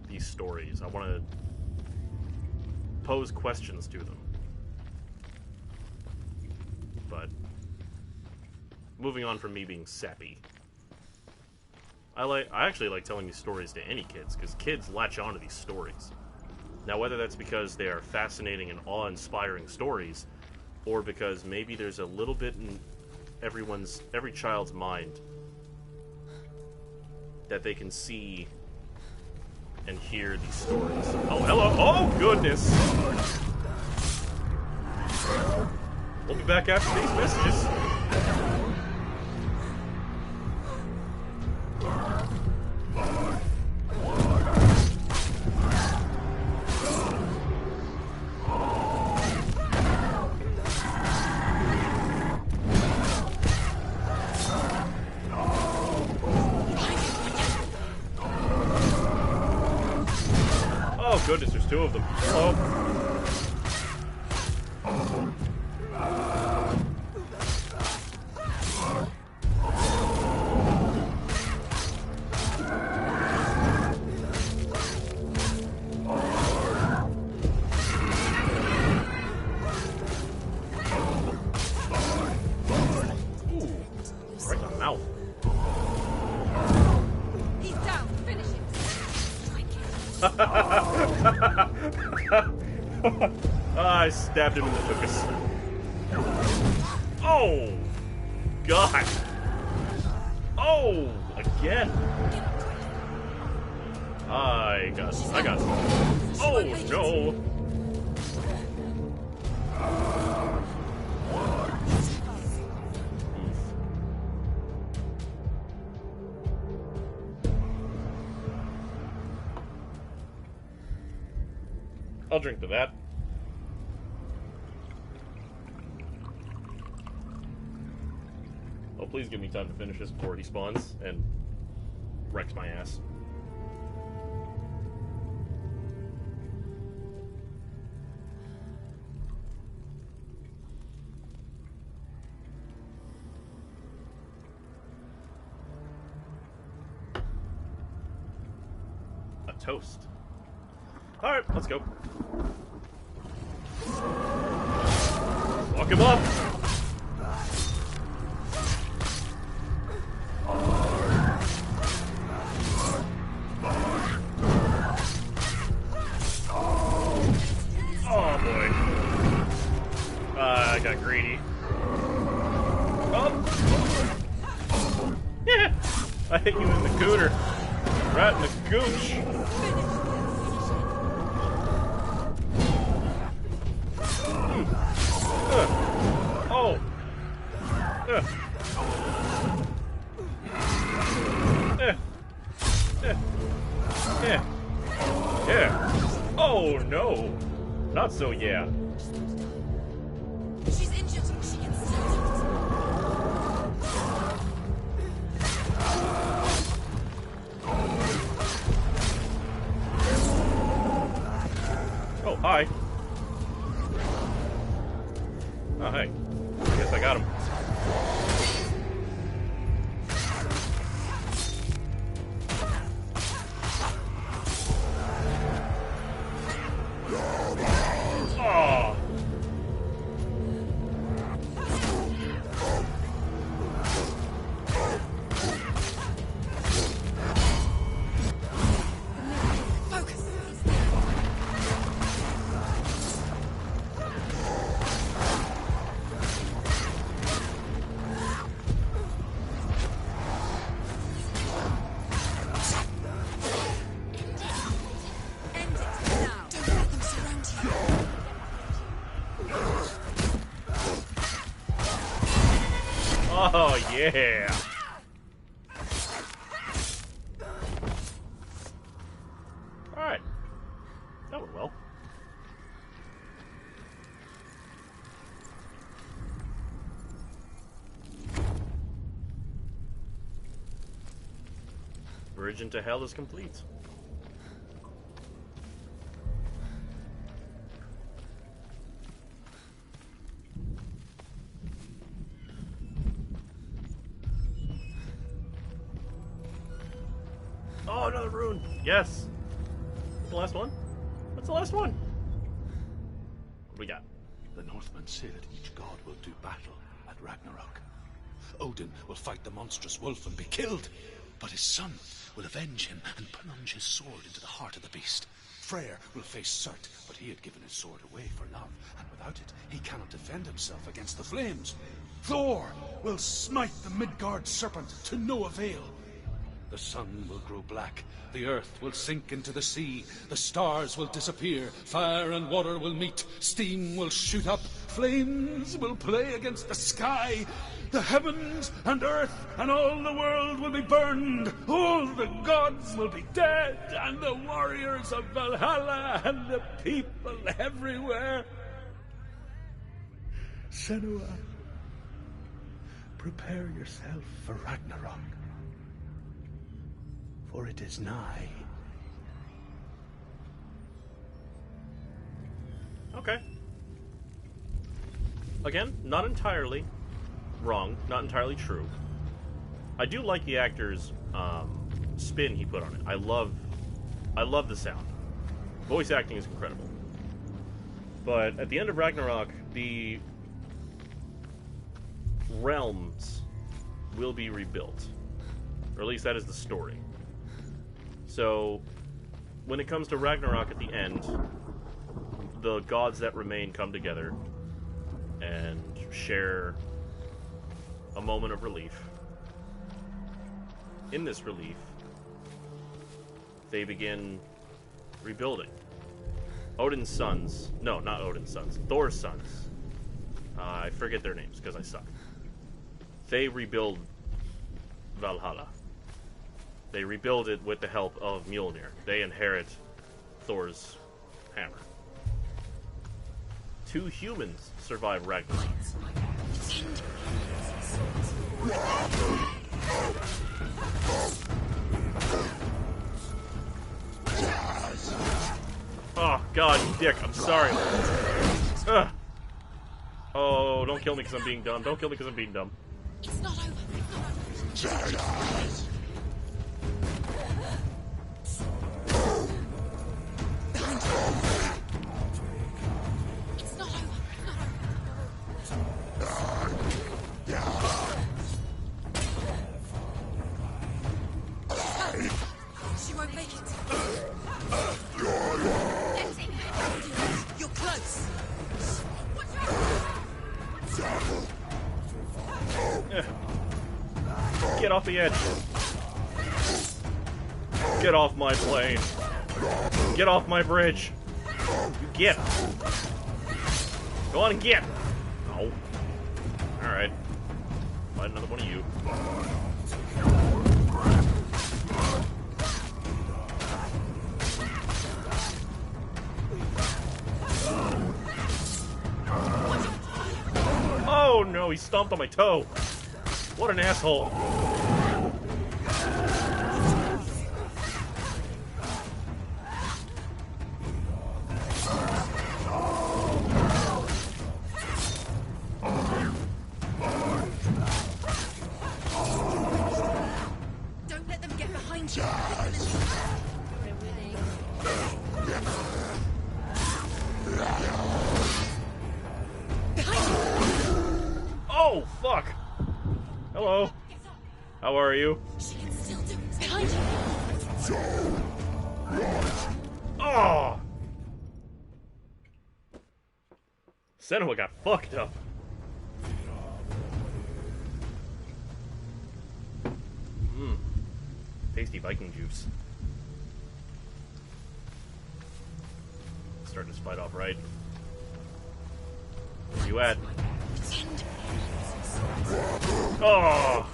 these stories. I want to pose questions to them. But moving on from me being sappy, I actually like telling these stories to any kids, because kids latch onto these stories. Now, whether that's because they are fascinating and awe-inspiring stories, or because maybe there's a little bit in every child's mind that they can see and hear these stories. Oh, hello! Oh, goodness! We'll be back after these messages. Oh, goodness, there's two of them. Hello. I stabbed him in the tuchus. Oh! God! Oh! Again! I got. Oh no! I'll drink to that. Oh, please give me time to finish this before he spawns and wrecks my ass. A toast. Alright, let's go. Walk him up! Oh boy. I got greedy. Oh! Yeah! I hit you in the gooter. Right in the gooch. Oh! Yeah. Oh no! Not so yeah. Oh, hey. Guess I got him. Oh! Oh, yeah! Alright. That went well. Bridge into Hell is complete. Oh, another rune! Yes! What's the last one? What's the last one? What do we got? The Northmen say that each god will do battle at Ragnarok. Odin will fight the monstrous wolf and be killed, but his son will avenge him and plunge his sword into the heart of the beast. Freyr will face Surt, but he had given his sword away for love, and without it, he cannot defend himself against the flames. Thor will smite the Midgard serpent to no avail. The sun will grow black, the earth will sink into the sea, the stars will disappear, fire and water will meet, steam will shoot up, flames will play against the sky, the heavens and earth and all the world will be burned, all the gods will be dead, and the warriors of Valhalla and the people everywhere. Senua, prepare yourself for Ragnarok. For it is nigh. Okay. Again, not entirely wrong, not entirely true. I do like the actor's spin he put on it. I love the sound. Voice acting is incredible. But at the end of Ragnarok, the realms will be rebuilt. Or at least that is the story. So, when it comes to Ragnarok at the end, the gods that remain come together and share a moment of relief. In this relief, they begin rebuilding. Odin's sons, no, not Odin's sons, Thor's sons, I forget their names because I suck. They rebuild Valhalla. They rebuild it with the help of Mjolnir. They inherit Thor's hammer. 2 humans survive Ragnarok. Oh, God, you dick. I'm sorry. Ugh. Oh, don't kill me because I'm being dumb. Don't kill me because I'm being dumb. It's not over. It's not over. It's not over. It's not over. She won't make it. You're close. Get off the edge. Get off my plane. Get off my bridge. You get. Go on and get. Oh. Alright. Find another one of you. Oh no, he stomped on my toe. What an asshole. Oh, fuck! Hello. How are you? She can still do it. Behind you. Oh! Senua got fucked up. Mmm. Tasty Viking juice. Starting this fight off right. Where you at? Oh!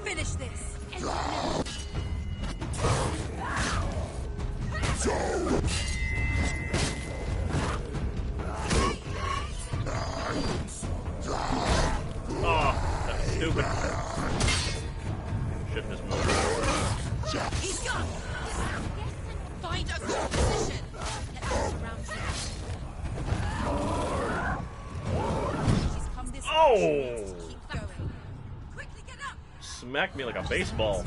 Finish this. Oh, that's stupid. Shouldn't have moved. He's gone. Find a good position. Let us surround you. She's come this way. Oh! Keep going. Quickly get up. Smacked me like a baseball.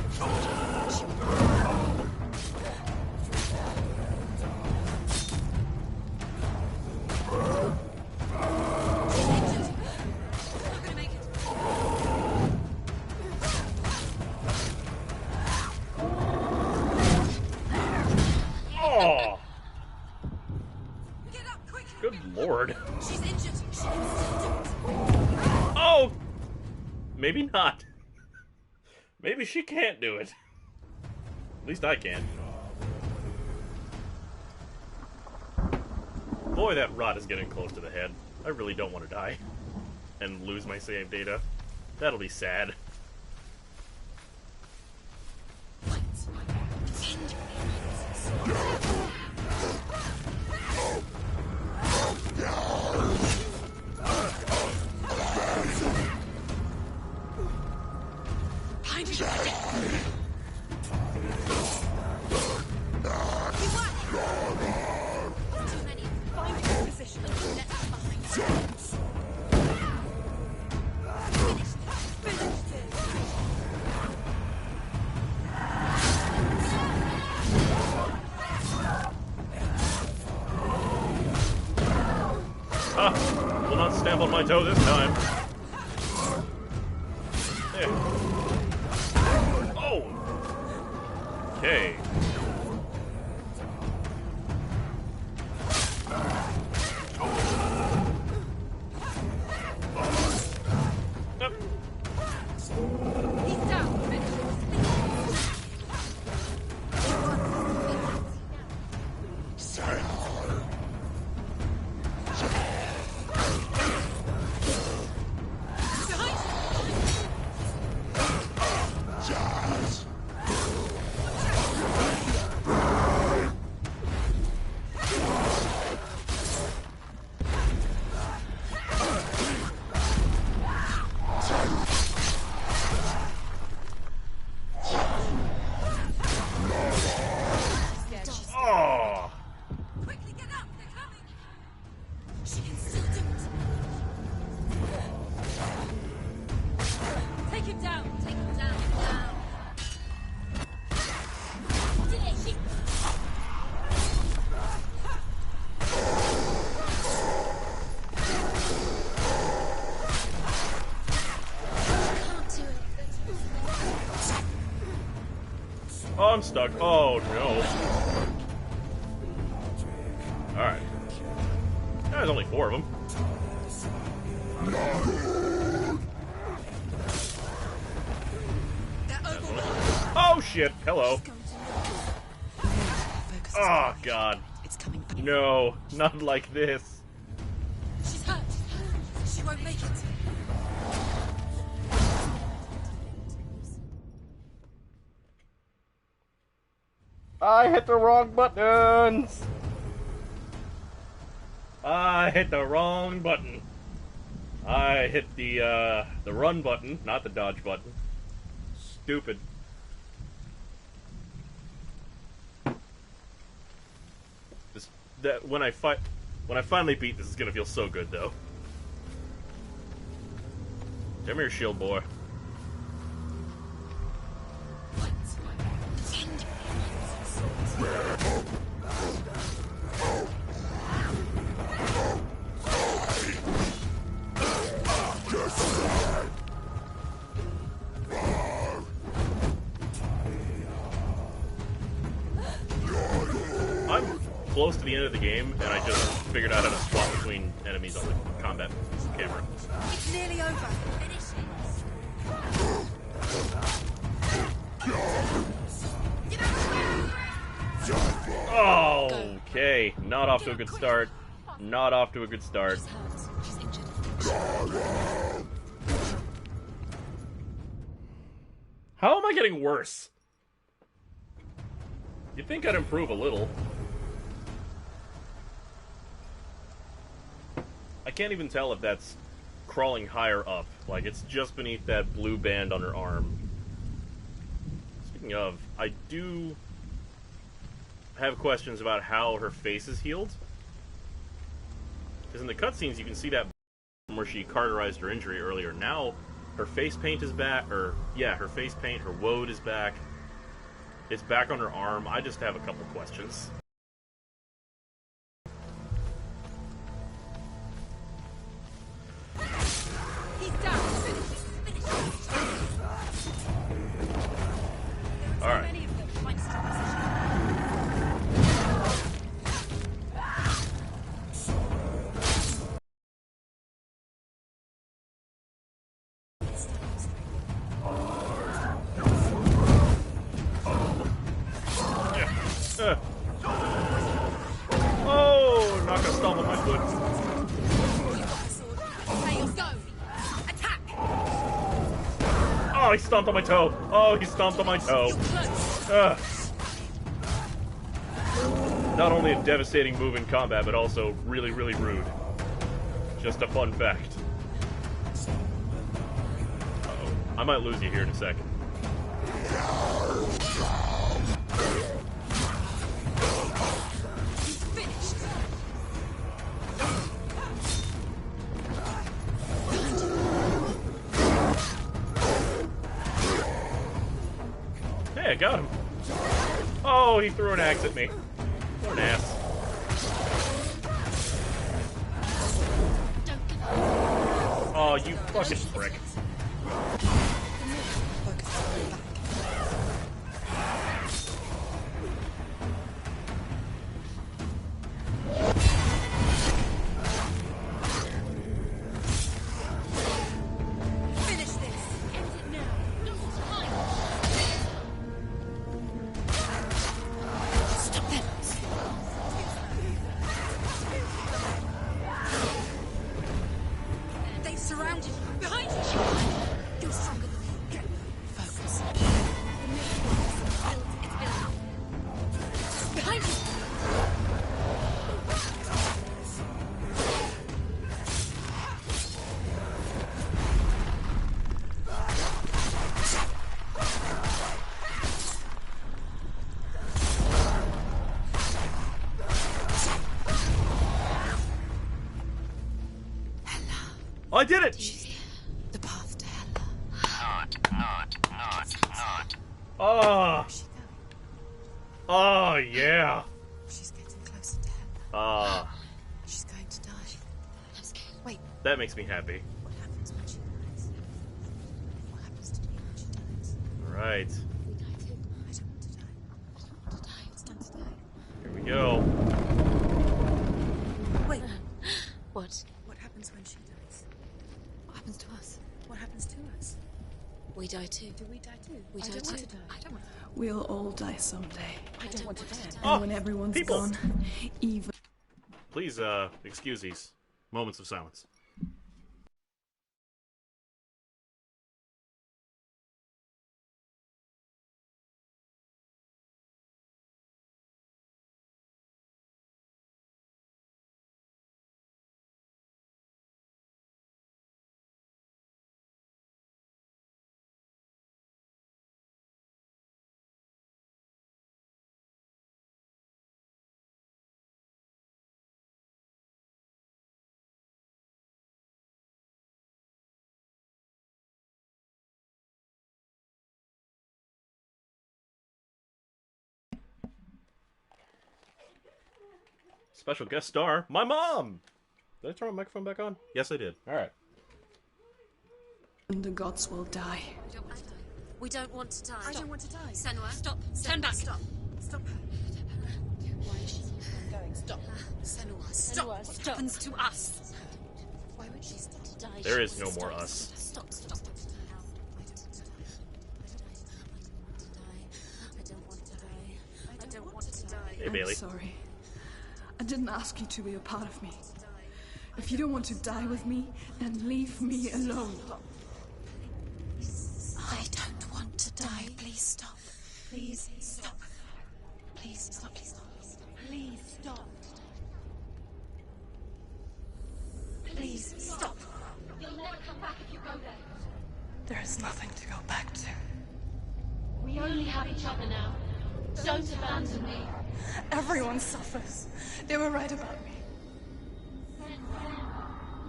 Oh! Get up quick. Good lord. She's injured. She can still do it. Oh! Maybe not. Maybe she can't do it. At least I can. Boy, that rot is getting close to the head. I really don't want to die. And lose my save data. That'll be sad. Behind you. Too many. Find a good position. Let us behind you. Finish this. Finish this. Will not stamp on my toe this time. There. Oh! Okay. Yep. He's down. Oh! Quickly get up. They're coming. She can still do it. Take him down. Take him down. Down. Delicious. Can't do it. Oh, I'm stuck. Oh, no. Alright. There's only 4 of them. Oh, shit. Hello. Oh, God. It's coming back. No, not like this. She's hurt. She won't make it. I hit the wrong buttons! I hit the wrong button. I hit the run button, not the dodge button. Stupid. When I finally beat this, is gonna feel so good, though. Come here, shield boy. close to the end of the game, and I just figured out how to swap between enemies on the combat camera. It's nearly over. Oh, okay. Not off to a good start. Not off to a good start. She's hurt. She's injured. How am I getting worse? You'd think I'd improve a little. I can't even tell if that's crawling higher up. Like, it's just beneath that blue band on her arm. Speaking of, I do have questions about how her face is healed. Because in the cutscenes, you can see that where she cauterized her injury earlier. Now, her face paint is back, or, yeah, her face paint, her woad is back. It's back on her arm. I just have a couple questions. He's down. Alright. Many of them find strong position. Oh, not gonna stomp on my foot. Oh, he stomped on my toe. Oh, he stomped on my toe. Not only a devastating move in combat, but also really, really rude. Just a fun fact. Uh-oh. I might lose you here in a second. Hey, I got him. Oh, he threw an axe at me. What an ass. Oh, you fucking prick. Finish this. End it now. Stop them. They surrounded you. Behind you. You're stronger than me. Focus. It's building. Behind you. I did it! The path to Hella. Oh, Where's she going? oh yeah. She's getting closer to Hella. She's going to die. I'm scared. Wait, That makes me happy. what happens when she dies? What happens to me when she dies? Alright, We die too. I don't want to die. I don't want to die. It's done to die. here we go. Wait, What? what happens when she dies? What happens to us? What happens to us? We die too. Do we die too? We I die don't want too. to die. I don't want to. We'll all die someday. I don't want to die. And when everyone's people. gone, even Please, excuse these moments of silence. Special guest star, my mom! Did I turn my microphone back on? Yes, I did. Alright. the gods will die. We don't want to die. I don't want to die. Senua, stop. Turn back. Stop. Stop her. Why is she? I'm going. Stop! What Stop. happens to us? Why would she stop to die? There is no more us. Stop. I don't want to die. Hey, Bailey. I'm sorry. I didn't ask you to be a part of me. If you don't want to die with me, then leave me alone. I don't want to die. Please stop. Please stop. Please stop. Please stop. Please stop. Please stop. You'll never come back if you go there. There is nothing to go back to. We only have each other now. Don't abandon me. Everyone suffers. They were right about me.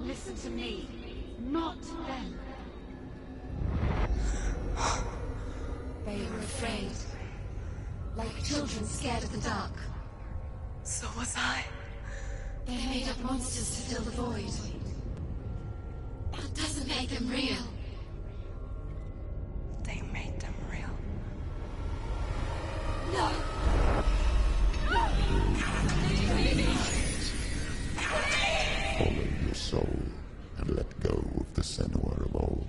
Listen to me, not them. They were afraid, like children scared of the dark. So was I. They made up monsters to fill the void. That doesn't make them real. They made them real. No! Follow your soul and let go of the Senua of old.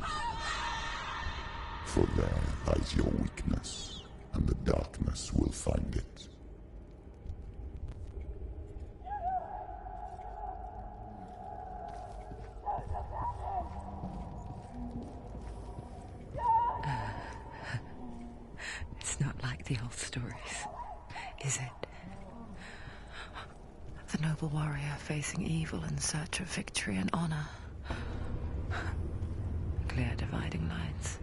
For there lies your weakness, and the darkness will find it. It's not like the old stories, is it? The noble warrior facing evil in search of victory and honor. Clear dividing lines.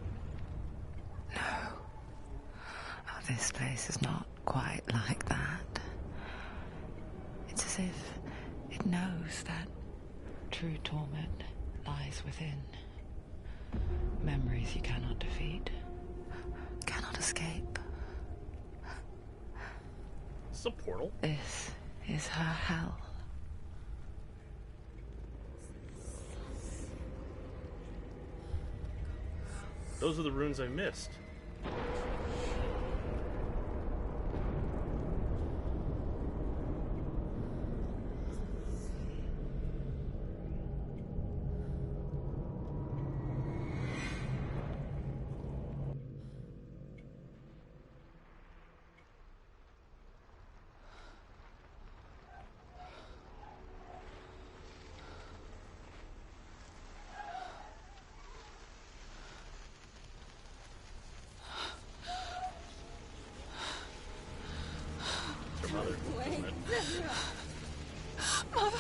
No. Oh, this place is not quite like that. It's as if it knows that true torment lies within. Memories you cannot defeat, cannot escape. It's a portal. This is her hell. Those are the runes I missed. Mother.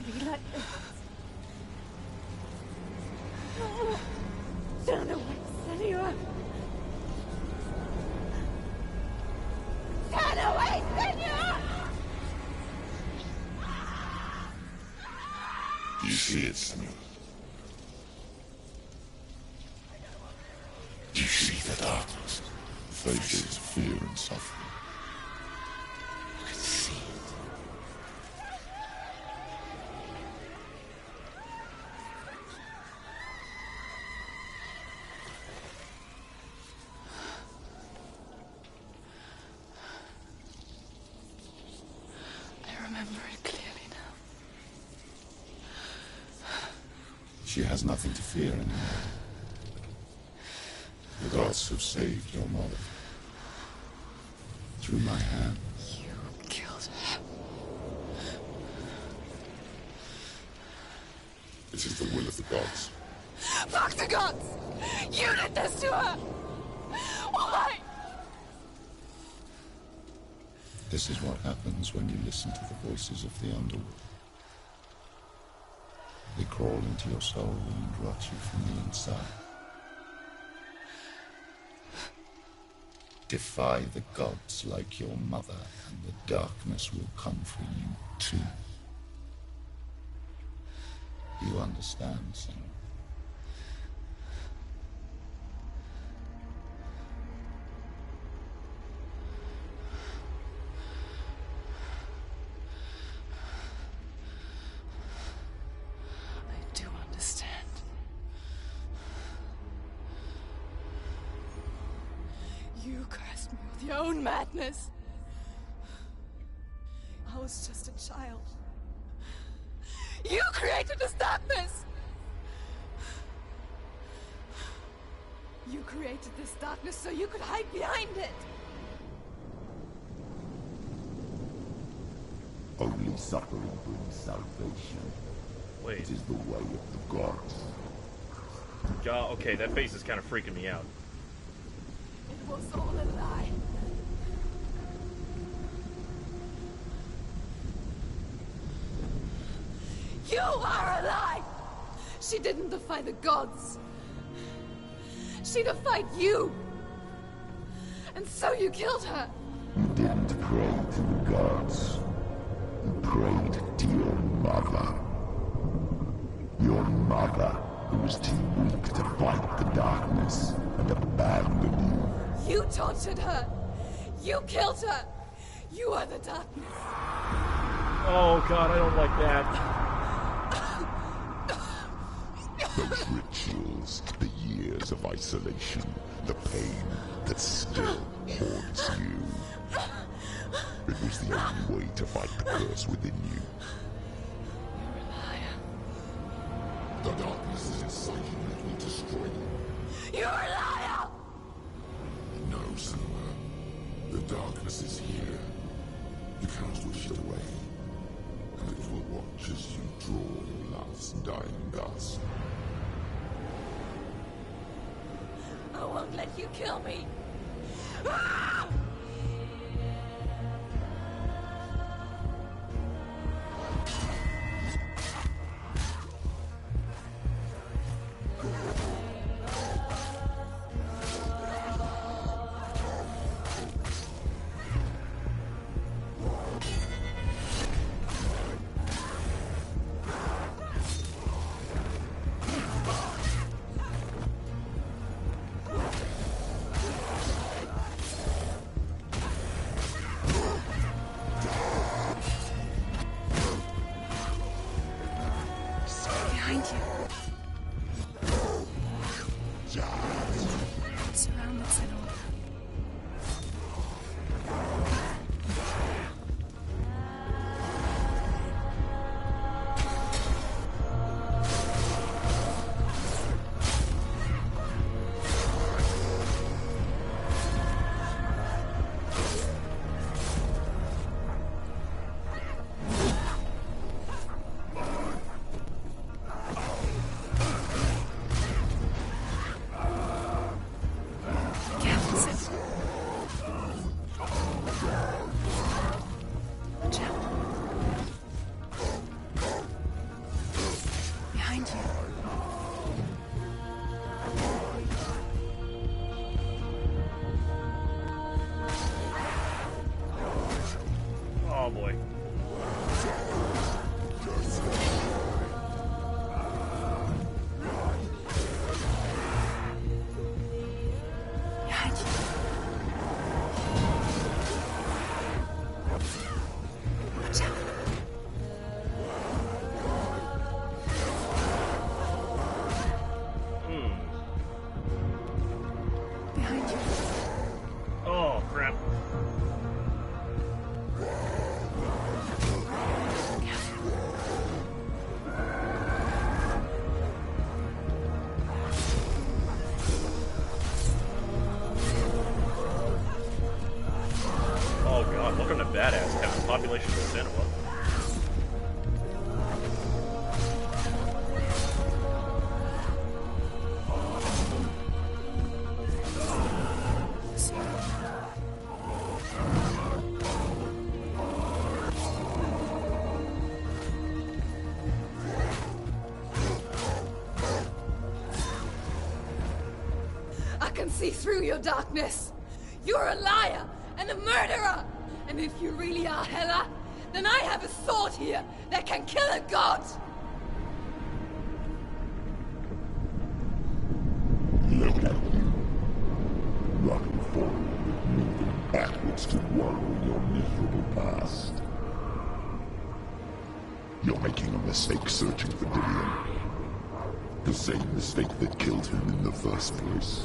Be like this. No. Turn away, Senua. Turn away, Senua! Do you see it, Senua? Do you see the darkness? Faces fear and suffering. You can see it. I remember it clearly now. She has nothing to fear anymore. The gods have saved your mother. Through my hand. You killed her. It is the will of the gods. Fuck the gods! You did this to her! Why? This is what happens when you listen to the voices of the underworld. They crawl into your soul and rot you from the inside. Defy the gods like your mother, and the darkness will come for you too. You understand, Senua? I do understand. You cursed me with your own madness. I was just a child. You created this darkness! You created this darkness so you could hide behind it! Only suffering brings salvation. Wait. It is the way of the gods. Yeah, okay, that face is kind of freaking me out. It was all a lie. You are a lie! She didn't defy the gods. She defied you! And so you killed her! You didn't pray to the gods. You prayed to your mother. Your mother, who was too weak to fight the darkness and abandoned you. You tortured her! You killed her! You are the darkness! Oh god, I don't like that. Those rituals, the years of isolation, the pain that still haunts you. It was the only way to fight the curse within you. You're a liar. The darkness is inside you and it will destroy you. You're a liar! No, Senua. The darkness is here. You cannot wish it away. And it will watch as you draw your last dying gasp. I won't let you kill me! Ah! Behind you. Surrounded, Senua. Oh boy. Watch out. Behind you. Oh crap. Oh god, welcome to Badass Town, population of Senua. I can see through your darkness. You're a liar and a murderer. And if you really are Hela, then I have a sword here that can kill a god. Look at you. Running forward, moving backwards to wallow in your miserable past. You're making a mistake searching for Dillion. The same mistake that killed him in the first place.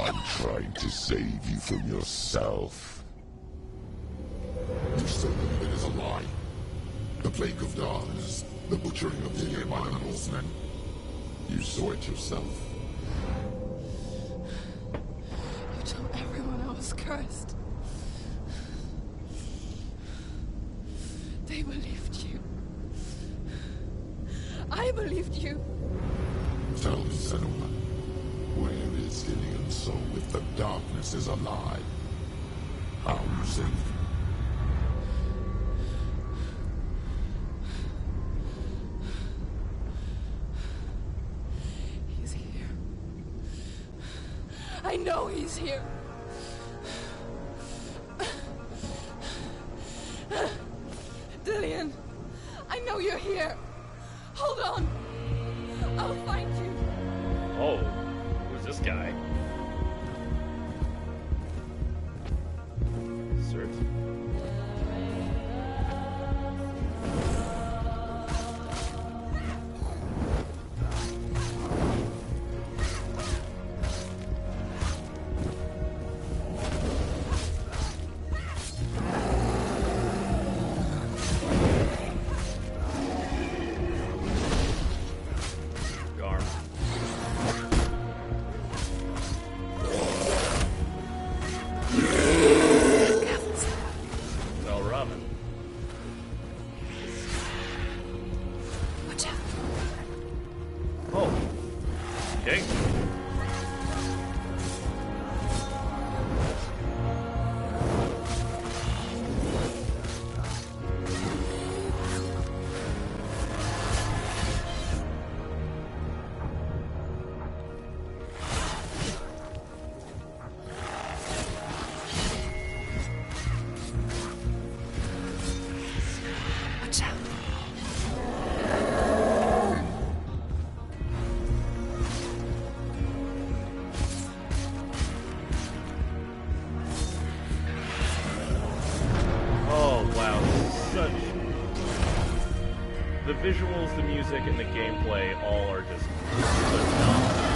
I'm trying to save you from yourself. You said that it is a lie. The plague of darkness, the butchering of the by the Northmen. You saw it yourself. You told everyone I was cursed. They believed you. I believed you. Tell me, Senua, where is Ilian's soul if the darkness is alive? How you saved him? He's here. I know he's here. Dillian, I know you're here. Hold on. I'll find you. Oh, who's this guy? Search. The visuals, the music, and the gameplay all are just phenomenal.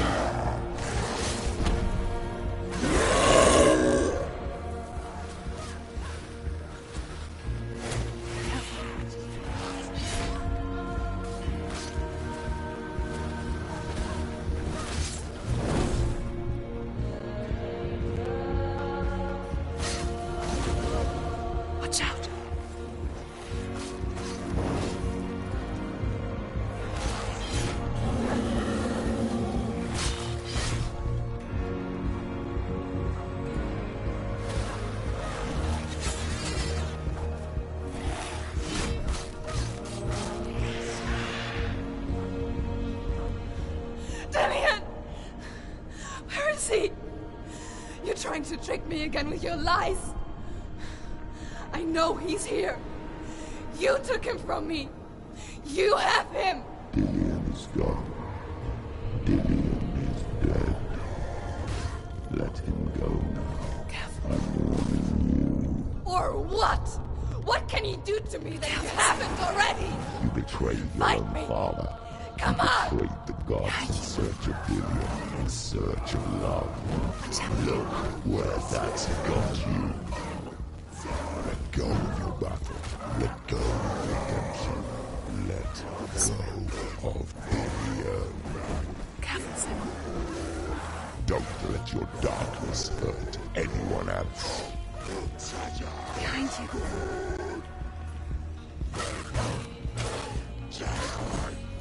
Watch out. Where is he? You're trying to trick me again with your lies. I know he's here. You took him from me. You have him. Dillian is gone. Dillian is dead. Let him go now. I'm warning Or what? What can he do to me that you haven't already? you. You betrayed your Fight own me. father. Come You on. betrayed the gods in search of Dillian, in search of love. Look where that's got you. Let go of your battle. Let go of redemption. Let go of Dillian. Don't let your darkness hurt anyone else. Behind you.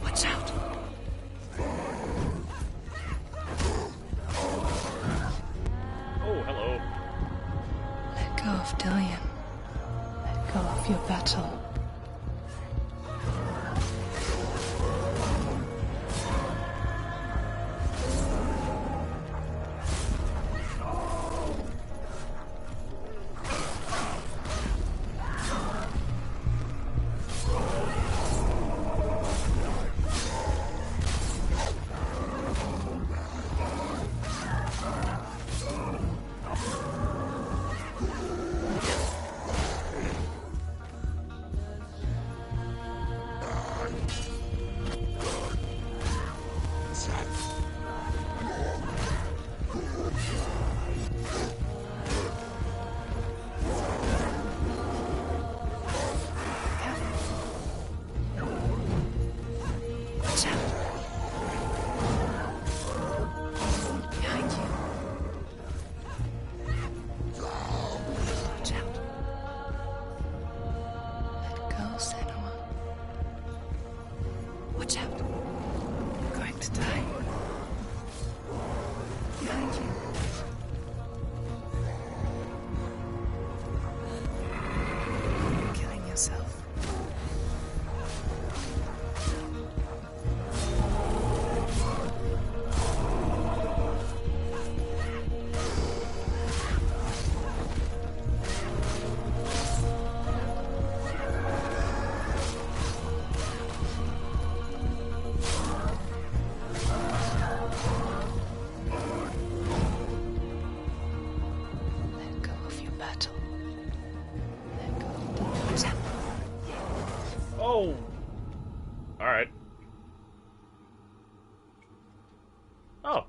Watch out. Oh, hello. Let go of Dillian. Let go of your battle. to die. Behind you. You're killing yourself. Let go of your battle. Let go of demons. Oh! Alright. Oh.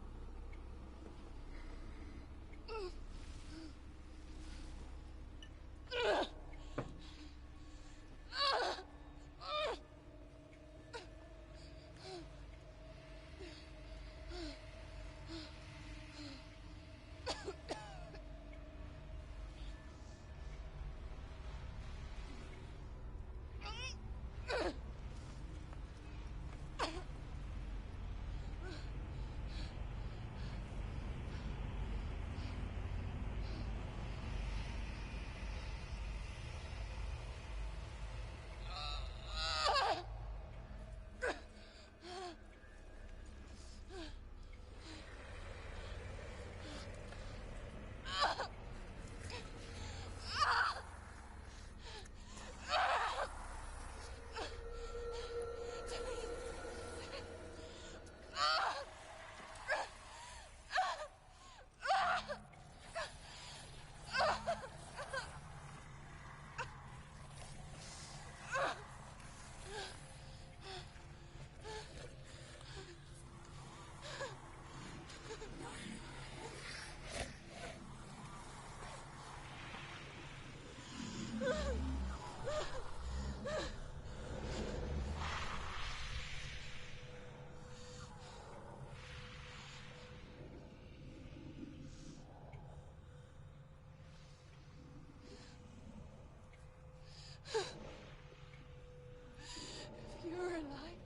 If you're alive,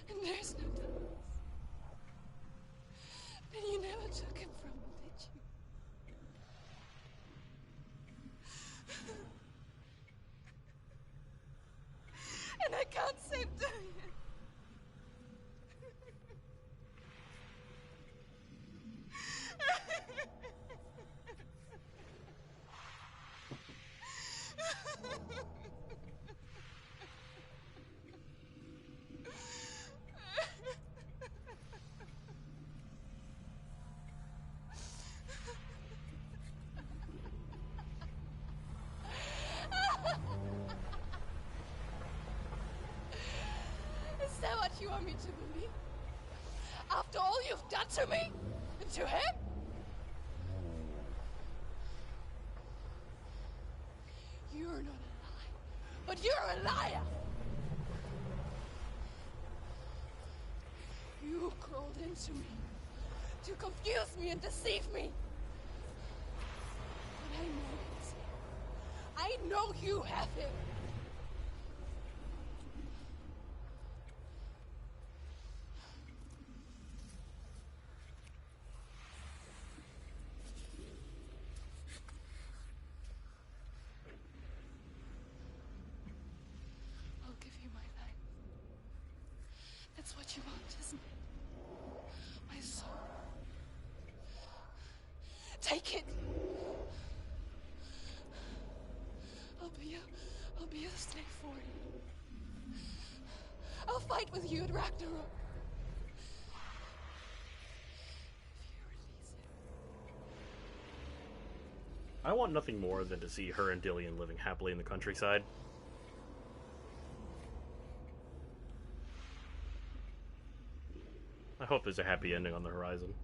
and there's no darkness, then you never took him from me, did you? And I can't save doing it. Is that what you want me to believe? After all you've done to me? And to him? You're not a liar, but you're a liar! You crawled into me to confuse me and deceive me. But I know it's him. I know you have him. I'll give you my life. That's what you want, isn't it? My soul. Take it. I'll be a slave for you. I'll fight with you at Ragnarok. If you release him. I want nothing more than to see her and Dillion living happily in the countryside. I hope there's a happy ending on the horizon.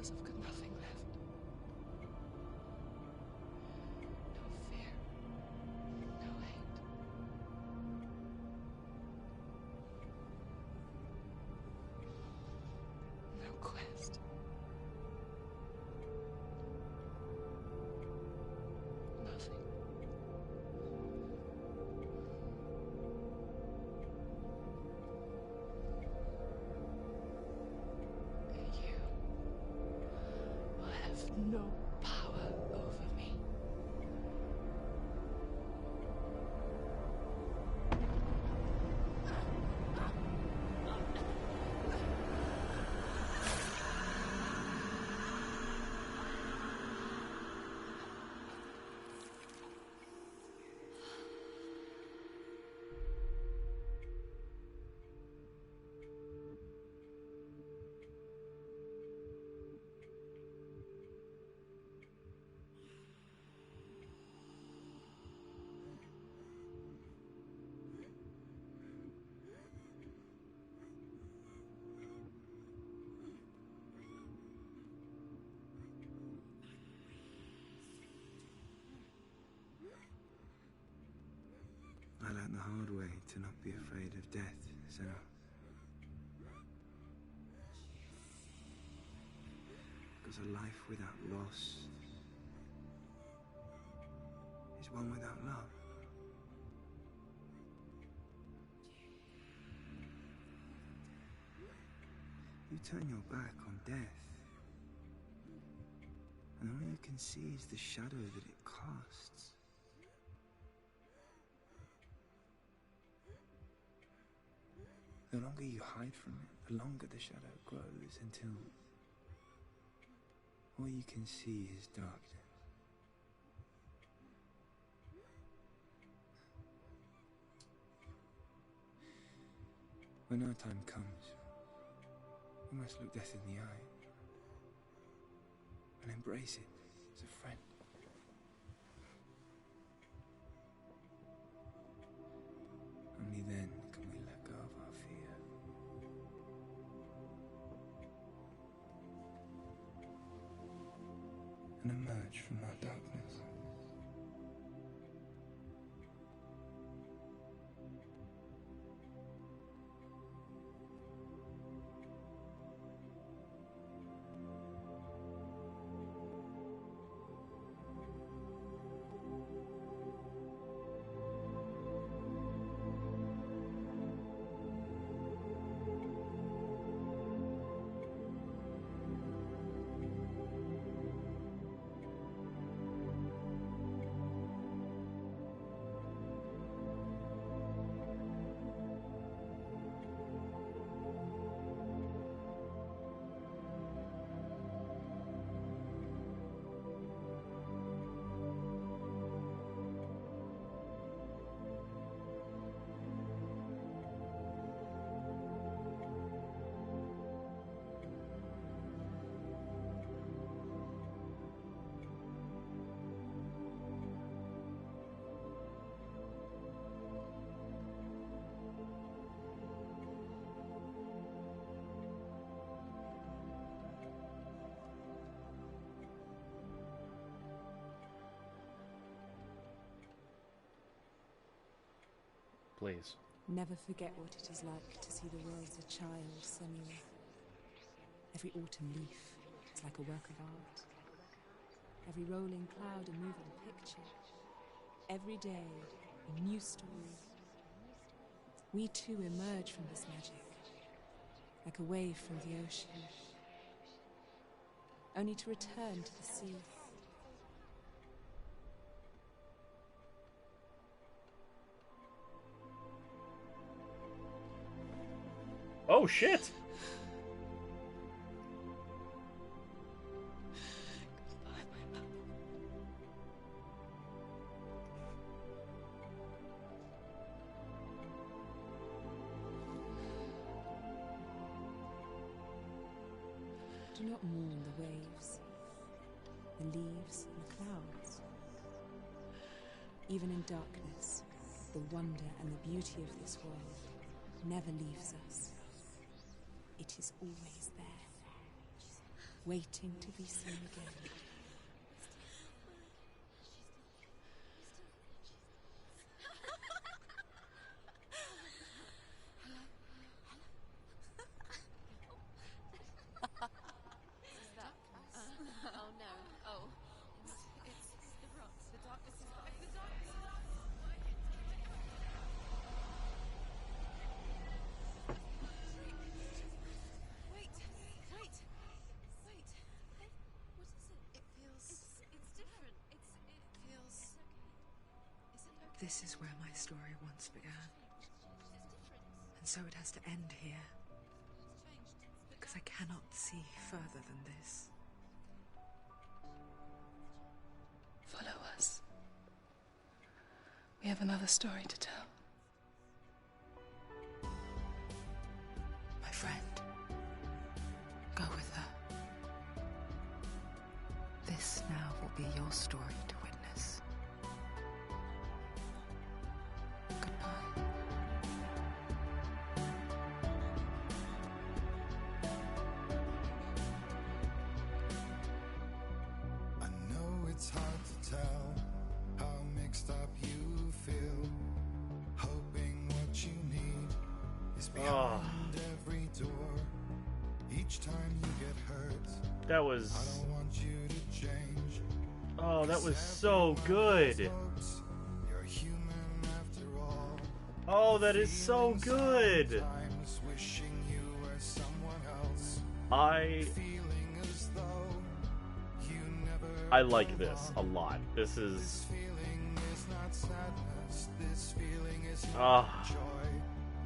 because I've got nothing left. No fear. No hate. No quest. Nothing. You will have no power over me. I learned the hard way to not be afraid of death, Senua. Because a life without loss is one without love. You turn your back on death, and all you can see is the shadow that it casts. The longer you hide from it, the longer the shadow grows until all you can see is darkness. When our time comes, we must look death in the eye and embrace it as a friend. Only then can we let go of our fear. And emerge from our darkness. Please. Never forget what it is like to see the world as a child, Senua. Every autumn leaf is like a work of art. Every rolling cloud a moving picture. Every day a new story. We too emerge from this magic, like a wave from the ocean, only to return to the sea. Oh shit! Do not mourn the waves, the leaves, and the clouds. Even in darkness, the wonder and the beauty of this world never leaves us. It is always there. waiting to be seen again. Oh no. Oh. It's the rocks. The darkness is back. The darkness is back. Wait. Wait. Wait. What is it? It feels... It's different. It feels... Is it okay? This is where my story once began. And so it has to end here. Because I cannot see further than this. Follow us. We have another story to tell. My friend, go with her. This now will be your story to witness. Goodbye. I know it's hard to tell how mixed up you feel. Hoping what you need is behind every door. Each time you get hurt, That was... I don't want you to change. Oh, that was so good. You're human after all. Oh, that is so good. Times wishing you were someone else. I Feeling as though you never like this a lot. This is... feeling is not sadness. This feeling is not joy.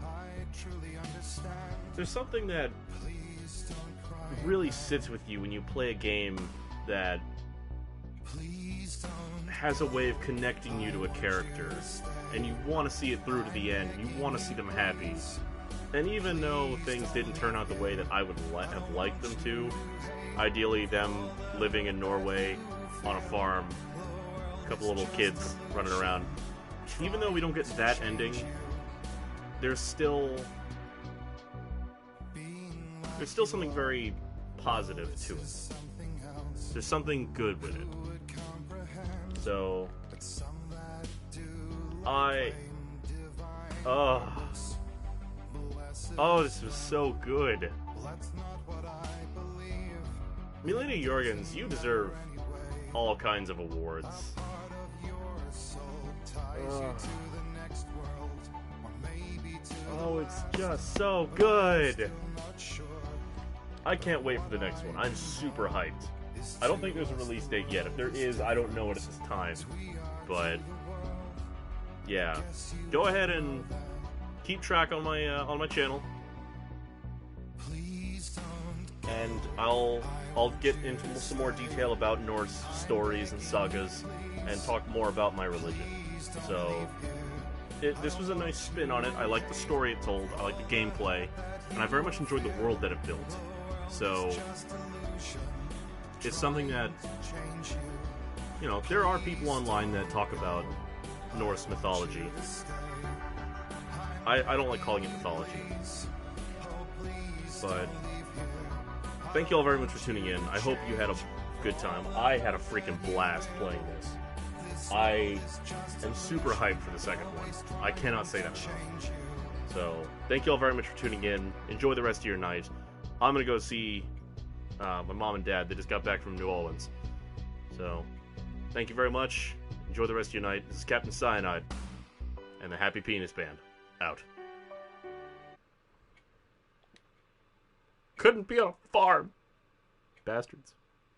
I truly understand. There's something that Please don't cry. really sits with you when you play a game that Please don't. has a way of connecting you to a character, and you want to see it through to the end. You want to see them happy. And even though things didn't turn out the way that I would have liked them to, ideally them living in Norway on a farm, a couple little kids running around, even though we don't get that ending, there's still something very positive to it. There's something good with it. So oh, this was so good. Milena Jorgens, you deserve all kinds of awards. Oh, it's just so good. I can't wait for the next one. I'm super hyped. I don't think there's a release date yet. If there is, I don't know it at this time. But yeah, go ahead and keep track on my channel, and I'll get into some more detail about Norse stories and sagas, and talk more about my religion. So this was a nice spin on it. I like the story it told. I like the gameplay, and I very much enjoyed the world that it built. So it's something that, you know, there are people online that talk about Norse mythology. I don't like calling it mythology. But thank you all very much for tuning in. I hope you had a good time. I had a freaking blast playing this. I am super hyped for the second one. I cannot say that enough. So thank you all very much for tuning in. Enjoy the rest of your night. I'm going to go see my mom and dad. They just got back from New Orleans. So thank you very much. Enjoy the rest of your night. This is Captain Cyanide and the Happy Penis Band. Out. Couldn't be on a farm. Bastards.